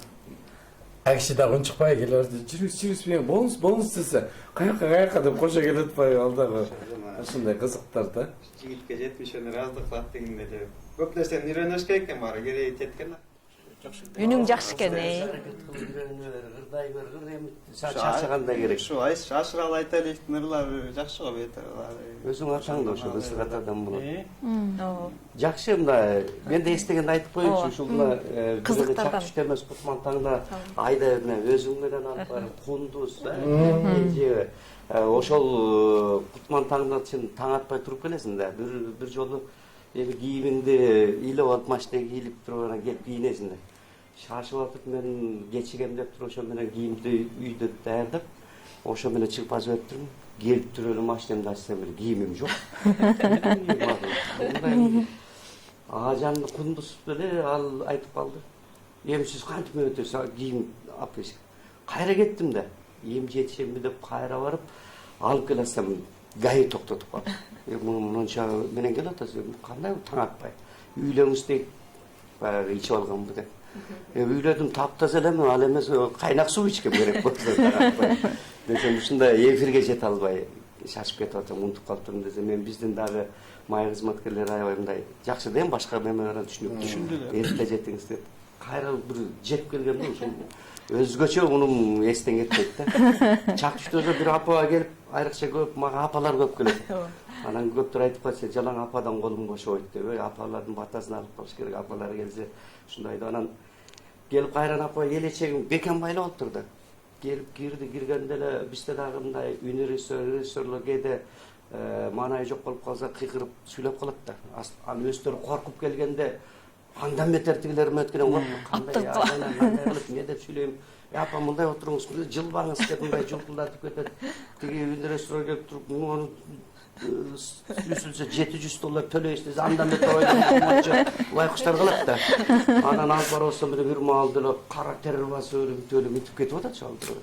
Акши да унчукпай келерди. Жүрүс менен болуңуз десе, каяка деп кошо келет атпайбы ал дагы. Ошондой кызыктар да. Жигитке 70 раздык кылат дегенде эле көп нерсени үйрөнүш керек экен, баары кереги жеткен. Үнүң жакшы экен. Ырдай бер, эми чачагандай керек. Ушу Ашырал Айталиевдин ырлары жакшы го бетер. Өзүң атаң да ошо ысыгатадан болот. Жакшы мына мен да эстегенди айтып коеюнчу, ушул мына кызыктардан чакчы эмес Кутмантаңда айда өзүң менен алып барып кундуз, ошол Кутмантаңда сен таң атпай туруп келесиң да. Бир жолу эми кийимиңди ыйлап алып машинеге кийлип туруп анан келип кийинесиң да. Шашып атып мен кечигем деп туруп ошо менен кийимди үйдө даярдап, ошо менен чыгып азып өттүрүм. Келип туруп эле машинемди ачсам эле кийимим жок. Ажанды кундуз эле ал айтып калды. Эми сиз кантип өтөсүз, кийим алып келсиң. Кайра кеттим да. Эми жетишемби деп кайра барып, алып келсем гаи токтотуп калды. Мынча менен келип атасыз, кандай таң атпай. Үйлөңүз дейт, баягы ичип алганбы деп. Үйлөдүм, таптаза элеме, ал эмес кайнак суу ичкем керек болсо таң атпай. Десем ушундай эфирге жете албай шашып кетип атам, унутуп калыптырмын десем, мен биздин дагы май кызматкерлер аябай мындай жакшы да, эми башка мемелерден түшүнүп эрте жетиңиз деп. Кайра бир жеп келгем да, ушул өзгөчө мунун эстен кетпейт да. Чак түштөзө бир апа келип, айрыкча көп мага апалар көп келет. Анан көптөр айтып калса, жалаң ападан колум бошобойт деп, апалардын батасын алып калыш керек, апалар келсе ушундай да. Анан келип кайран апа элечегим бекем байлап алыптыр да. Келип киргенде эле бизде дагы мындай үн режиссерлор кээде маанайы жок болуп калса кыйкырып сүйлөп калат да. Анан өздөрү коркуп келгенде андан бетер тигилер өткөнөн коркуп, кандай кылып эмне деп сүйлөйм. Апа мындай отуруңуз, жылбаңыз деп мындай жылпылдатып кетет. Тиги үн режиссер келип туруп, үзүлсө $700 төлөйсүз, андан өтө ойламачы байкуштар кылат да. Анан алып барып менен бир маалда эле кара террор басып бүтүп митип кетип атат шалдыр.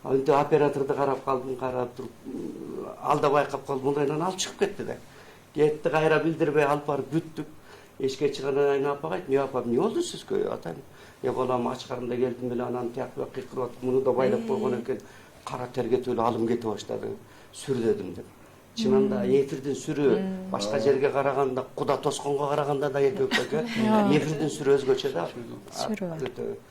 Антип операторду карап калдым, карап туруп алда байкап калдым, мындайдан алып чыгып кетти да. Кетти, кайра билдирбей алып барып бүттүк. Эшикке чыгандан кийин апага айттым, апа, эмне болду сизге? Атайм, балам ачкарында келдим эле, анан тияк кыйкырып атып, муну да байлап койгон экен, кара тер кетип эле алым кете баштады. Сүрдөдүм деп. Чынында эфирдин сүрү башка жерге караганда, Куда тосконго караганда да экөөкө эфирдин сүрү өзгөчө да. Сүрү.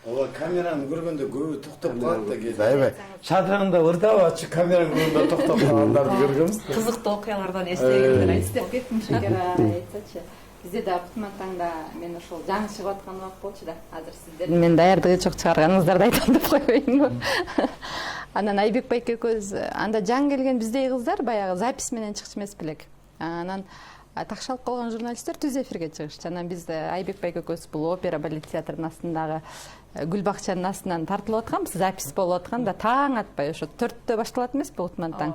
Ооба, камераны көргөндө көбү токтоп калат да кээде. Аябай. Шадраңда ырдап ачып камераны көргөндө токтоп калгандарды көргөнбүз. Кызыктуу окуялардан эстегендер Эстеп кеттим Шекер айтсачы. Бизде да Кутмантаңда мен ошол жаңы чыгып аткан убакыт болчу да. Азыр сиздер мен даярдыгы чок чыгарганыңыздарды айтам деп койбойнбу. Анан Айбек байке экөөбүз анда жаңы келген биздей кыздар баягы запись менен чыкчу эмес белек. Анан такшалып калган журналисттер түз эфирге чыгышчу. Анан биз Айбек байке экөөбүз бул опера балет театрынын астындагы гүл бакчанын астынан тартылып атканбыз, запись болуп аткан да таң атпай ошо 4-тө башталат эмеспи Кутмантаң.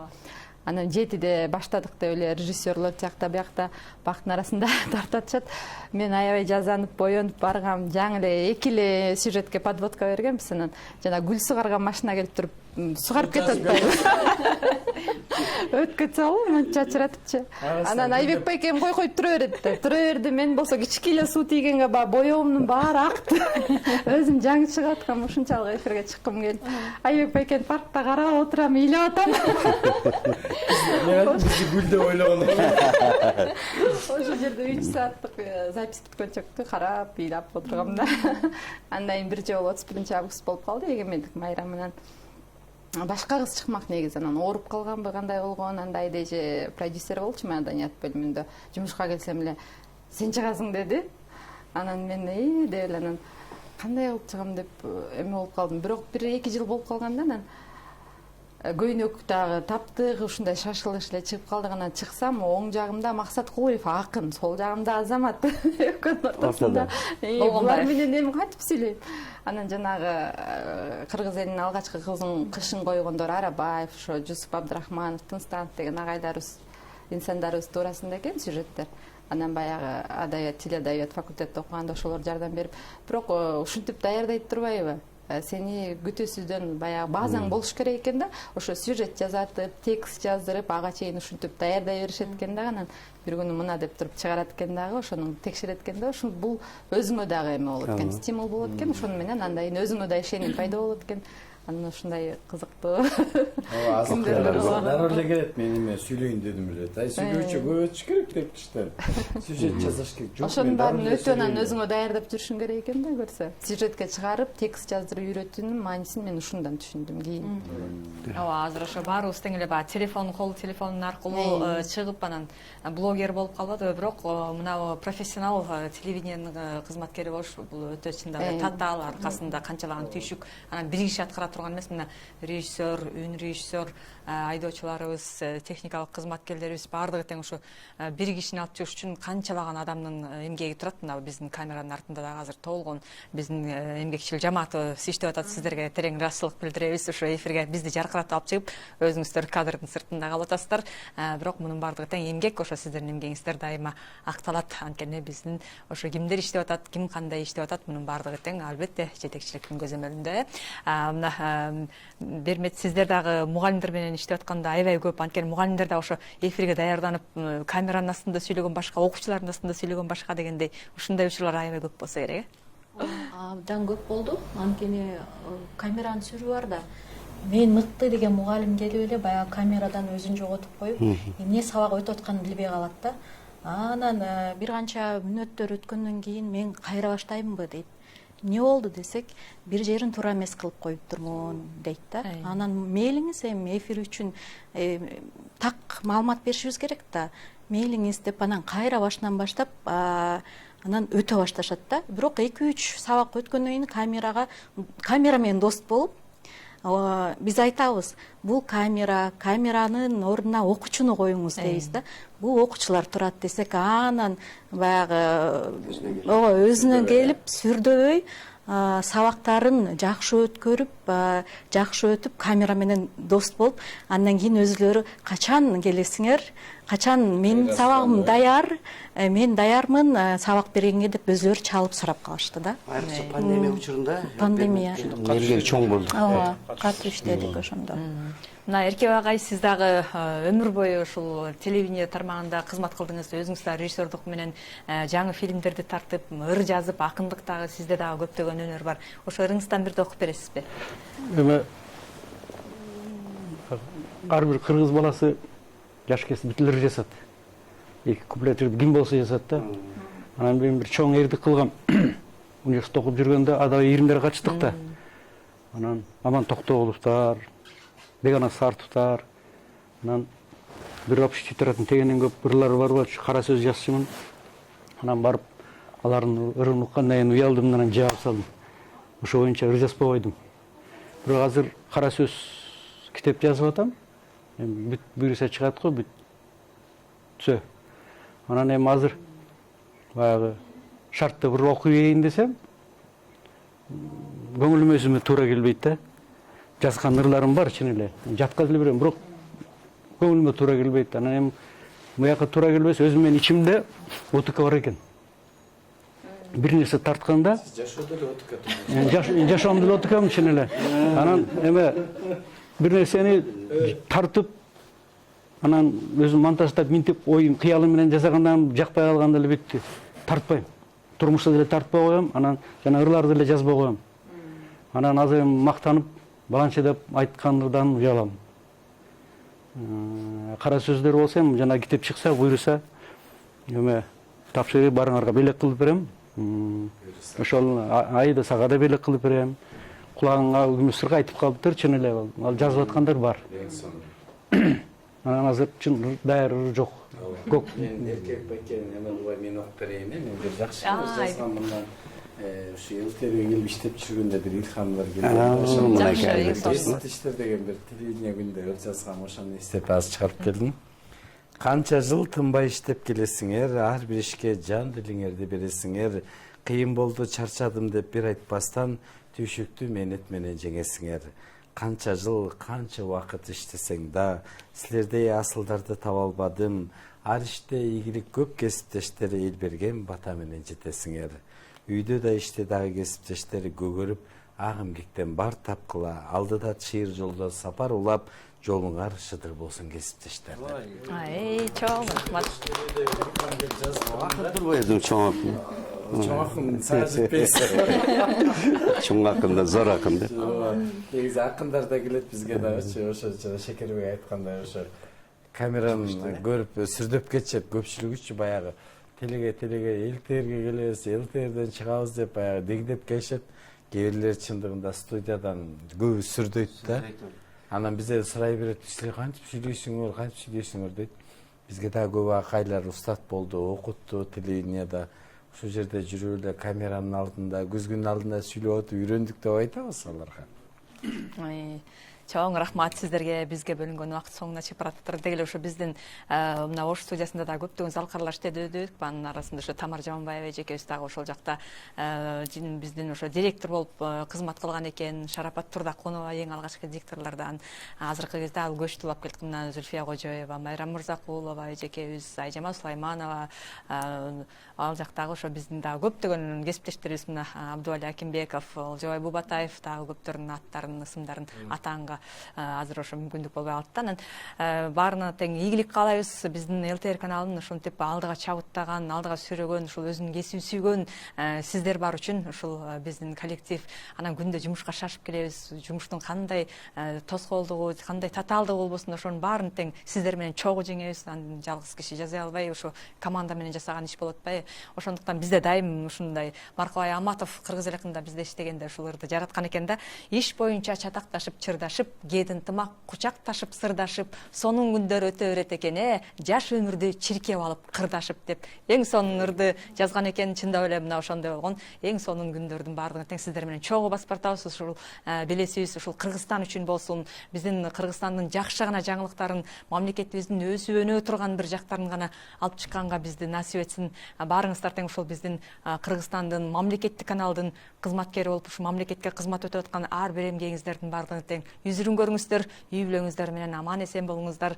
Анан 7-де баштадык деп эле режиссерлор тиякта биякта бактын арасында тартатышат. Мен аябай жазанып, боенуп баргам, жаңы эле 2 эле сюжетке подводка бергенбиз. Анан жана гүл сугарган машина келип туруп сугарып кетип атпайбы. Өткө салып, мынча чачыратыпчы. Анан Айбек байкем койуп тура берет. Тура берди, мен болсо кичике эле суу тийгенге боёмдун баары акты. Өзүм жаңы чыгып аткам, ушунчалык эфирге чыккым келип. Айбек байкени паркта карап отурам, ыйлап атам. Мен бизди гүл деп ойлогон. Ошол жерде 3 сааттык запись бүткөнчөктү карап, ыйлап отургам да. Андан кийин бир жолу 31-август болуп калды, эгемендик майрамынан. Башка кыз чыкмак негизи, анан ооруп калганбы, кандай болгон, андай деже продюсер болчу маданият бөлүмүндө. Жумушка келсем эле, сен чыгасың деди. Анан мен деп эле анан кандай кылып чыгам деп эме болуп калдым. Бирок 1-2 жыл болуп калганда анан көйнөк дагы таптык, ушундай шашылыш эле чыгып калдык. Анан чыксам, оң жагымда Максат Кулуев акын, сол жагымда Азамат. Экөөнүн ортосунда. Булар менен эми кантип сүйлөйм? Анан жанагы кыргыз элинин алгачкы кызын кышын койгондор Арабаев, ошо Жусуп Абдрахманов, Тынстанов деген агайларыбыз, инсандарыбыз туурасында экен сюжеттер. Анан баягы адабият, тил адабият факультетте окуганда ошолор жардам берип, бирок ушинтип даярдайт турбайбы? Сени күтүүсүздөн баягы базаң болуш керек экен да, ошо сюжет жазатып, текст жаздырып, ага чейин ушинтип даярдай беришет экен да. Анан бир күнү мына деп туруп чыгарат экен дагы, ошону текшерет экен да, ушул бул өзүңө дагы эме болот экен, стимул болот экен, ошону менен андан кийин өзүңө да ишеним пайда болот экен. Анан ушундай кызыктуу. Дароо эле келет, мен эме сүйлөйүн дедим эле. Сүйлөөчү көбөйтүш керек деп иштер. Сюжет жазыш керек. Жок, ошонун баарын өтө анан өзүңө даярдап жүрүшүң керек экен да, көрсө. Сюжетке чыгарып, текст жаздырып үйрөтүүнүн маанисин мен ушундан түшүндүм кийин. Ооба, азыр ошо баарыбыз тең эле баягы телефон, кол телефонун аркылуу чыгып анан блогер болуп калбадыбы, бирок мына профессионал телевидениенин кызматкери болуш бул өтө чындап татаал, аркасында канчалаган түйшүк, анан бир киши аткара турган эмес. Мына режиссер, үн режиссер, айдоочуларыбыз, техникалык кызматкерлерибиз баардыгы тең ушу бир кишини алып чыгыш үчүн канчалаган адамдын эмгеги турат. Мына биздин камеранын артында дагы азыр толгон биздин эмгекчил жамаатыбыз иштеп атат. Сиздерге терең ыраазычылык билдиребиз. Ошо эфирге бизди жаркыратып алып чыгып, өзүңүздөр кадрдын сыртында калып атасыздар. Бирок мунун баардыгы тең эмгек. Ошо сиздердин эмгегиңиздер дайыма акталат. Анткени биздин ошо кимдер иштеп атат, ким кандай иштеп атат, мунун баардыгы тең албетте жетекчиликтин көзөмөлүндө. Мына бермет, сиздер дагы мугалимдер менен иштеп атканда аябай көп. Анткени мугалимдер да ошо эфирге даярданып, камеранын астында сүйлөгөн башка, окуучулардын астында сүйлөгөн башка дегендей ушундай учурлар аябай көп болсо керек. Абдан көп болду. Анткени камеранын сүрүү бар да. Мен мыкты деген мугалим келип эле баягы камерадан өзүн жоготуп коюп, эмне сабак өтүп атканын билбей калат да. Анан бир канча мүнөттөр өткөндөн кийин мен кайра баштаймынбы дейт. Не болду десек, бир жерин туура эмес кылып коюптурмун дейт да. Анан мейлиңиз эми эфир үчүн так маалымат беришибиз керек да. Мейлиңиз деп анан кайра башынан баштап, анан өтө башташат да. Бирок 2-3 сабак өткөндөн кийин камера менен дос болуп, биз айтабыз, бул камеранын ордуна окуучуну коюңуз дейбиз да. Бул окуучулар турат десек, анан баягы өзүнө келип сүрдөбөй, сабактарын жакшы өткөрүп, жакшы өтүп, камера менен дос болуп, андан кийин өзүлөрү качан келесиңер, качан менин сабагым даяр, мен даярмын сабак бергенге деп өзүлөрү чалып сурап калышты да. Айрыкча пандемия учурунда Пандемия. Элге чоң болдук. Ооба, катуу иштедик ошондо. Мына Эркебай агай, сиз дагы өмүр бою ушул телевидение тармагында кызмат кылдыңыз, өзүңүз да режиссердук менен жаңы фильмдерди тартып, ыр жазып, акындык дагы сизде дагы көптөгөн өнөр бар. Ошо ырыңыздан бирди окуп бересизби? Эме ар бир кыргыз баласы жаш кезде бүт ыр жасат. Эки куплет ким болсо жасат да. Анан мен бир чоң эрдик кылгам. Университетте окуп жүргөндө адай иримдер качтык да. Анан Аман Токтоголовдор, Беганат Сартовдор, анан бир общежитиятын тегенен көп ырлары бар болчу, кара сөз жазчумун. Анан барып алардын ырын уккандан кийин уялдым, анан жаап салдым. Ошо боюнча ыр жазбай койдум. Бирок азыр кара сөз китеп жазып атам. Бүт буюрса чыгат го, бүт түсө. Анан эми азыр баягы шартты бир окуй берейин десем, көңүлүм өзүмө туура келбейт да. Жазган ырларым бар чын эле. Жатка деле берем, бирок көңүлүмө туура келбейт. Анан эми буяка туура келбесе, өзүм менин ичимде ОТК бар экен. Бир нерсе тартканда Жашоодо эле ОТК. жашоом деле ОТКмын чын эле. Анан эме бир нерсени тартып, анан өзүм монтаждап, минтип, оюм, кыялым менен жасагандан жакпай калганда эле бүттү. Тартпайм. Турмушта деле тартпай коем, анан жана ырларды деле жазбай коем. Анан азыр эми мактанып, баланча деп айткандан уялам. Кара сөздөр болсо эми жана китеп чыкса, буйруса, эме тапшырып барыңарга белек кылып берем. Ошол айда сага да белек кылып берем. Кулагыңа күмүс сырга айтып калыптыр, чын эле ал жазып аткандар бар. Анан азыр чын даяр жок. Көк Эркек бекен эме кылбай мен окуп берейин, мен бир жакшы жазган мындан ушу элтерге келип иштеп жүргөндө бир илхамдар келди. Жакшы иштер деген бир телевидение күндө ыр жазгам, ошону эстеп азыр чыгарып келдим. Канча жыл тынбай иштеп келесиңер, ар бир ишке жан дилиңерди бересиңер. Кыйын болду, чарчадым деп бир айтпастан түйшүктү менет менен жеңесиңер. Канча жыл, канча убакыт иштесең да, силердей асылдарды таба албадым. Ар иште ийгилик көп, кесиптештер эл берген бата менен жетесиңер. Үйдө да иште дагы кесиптештер көгөрүп, агым кектен бар тапкыла, алдыда чыйыр жолдо сапар улап, жолуңар шыдыр болсун кесиптештер. Чоң рахмат. Вакыт турбайдың чоң акын. Чоң акын сага жетпейс. Чоң акын да зор акын да. Негизи акындар да келет бизге дагычы, ошо Шекербек айткандай ошо камераны көрүп сүрдөп кетишет, көпчүлүгүчү баягы телеге элтерге келебиз, элтерден чыгабыз деп баягы дегдеп келишет. Кээ бирлер чындыгында студиядан көбү сүрдөйт да. Анан бизе сурай берет, силер кантип сүйлөйсүңөр дейт. Бизге да көп акайлар устат болду, окутту телевидениеда. Ошол жерде жүрүп эле камеранын алдында, көзгүнүн алдында сүйлөп атып үйрөндүк деп айтабыз аларга. Чоң рахмат сиздерге, бизге бөлүнгөн убакыт соңуна чыгып баратыптыр. Деги ушу биздин мына Ош студиясында да көптөгөн залкарлар иштедик. Анын арасында ушу Тамара Жаманбаева эжекебиз дагы ошол жакта биздин ошо директор болуп кызмат кылган экен. Шарапат Турдакунова эң алгачкы директорлордон. Азыркы кезде ал көчтү улап кетти. Мына Зүлфия Кожоева, Майрам Мырзакулова эжекебиз, Айжамал Сулайманова, ал жактагы ошо биздин дагы көптөгөн кесиптештерибиз, мына Абдуали Акимбеков, Олжобай Бубатаев дагы көптөрдүн аттарын, ысымдарын атаанга азыр ошо мүмкүндүк болбой калды. Анан баарына тең ийгилик каалайбыз. Биздин ЛТР каналын ушинтип алдыга чабыттаган, алдыга сүйрөгөн, ушул өзүнүн кесибин сүйгөн сиздер бар үчүн ушул биздин коллектив анан күндө жумушка шашып келебиз. Жумуштун кандай тоскоолдугу, кандай татаалдыгы болбосун, ошонун баарын тең сиздер менен чогуу жеңебиз. Анан жалгыз киши жасай албай, ошо команда менен жасаган иш болот атпайбы? Ошондуктан бизде дайым ушундай Маркыбай Аматов кыргыз эле кында бизде иштегенде ушул ырды жараткан экен да. Иш боюнча чатакташып, чырдашып ырдашып, кээд ынтымак кучакташып, сырдашып, сонун күндөр өтө берет экен, жаш өмүрдү чиркеп алып, кырдашып деп. Эң сонун ырды жазган экен, чындап эле мына ошондой болгон. Эң сонун күндөрдүн баардыгын тең сиздер менен чогуу басып бартабыз. Ушул белесибиз, ушул Кыргызстан үчүн болсун, биздин Кыргызстандын жакшы гана жаңылыктарын, мамлекетибиздин өсүп өнүгө турган бир жактарын гана алып чыкканга бизди насип этсин. Баарыңыздар тең ушул биздин Кыргызстандын мамлекеттик каналдын кызматкери болуп, ушу мамлекетке кызмат өтүп аткан ар бир эмгегиңиздердин баардыгын тең үзүрүн көрүңүздөр, үй бүлөңүздөр менен аман эсен болуңуздар.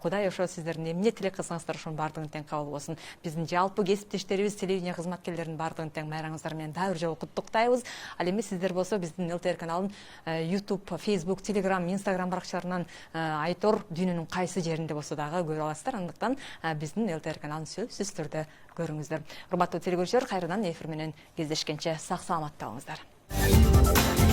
Кудай ошо сиздердин эмне тилек кылсаңыздар ошонун баардыгын тең кабыл болсун. Биздин жалпы кесиптештерибиз, телевидение кызматкерлеринин баардыгын тең майрамыңыздар менен дагы бир жолу куттуктайбыз. Ал эми сиздер болсо биздин ЛТР каналын YouTube, Facebook, Telegram, Instagram баракчаларынан Айтор дүйнөнүн кайсы жеринде болсо дагы көрө аласыздар. Андыктан биздин ЛТР каналын сөзсүз түрдө көрүңүздөр. Урматтуу телекөрүүчүлөр, кайрадан эфир менен кездешкенче сак саламатта болуңуздар.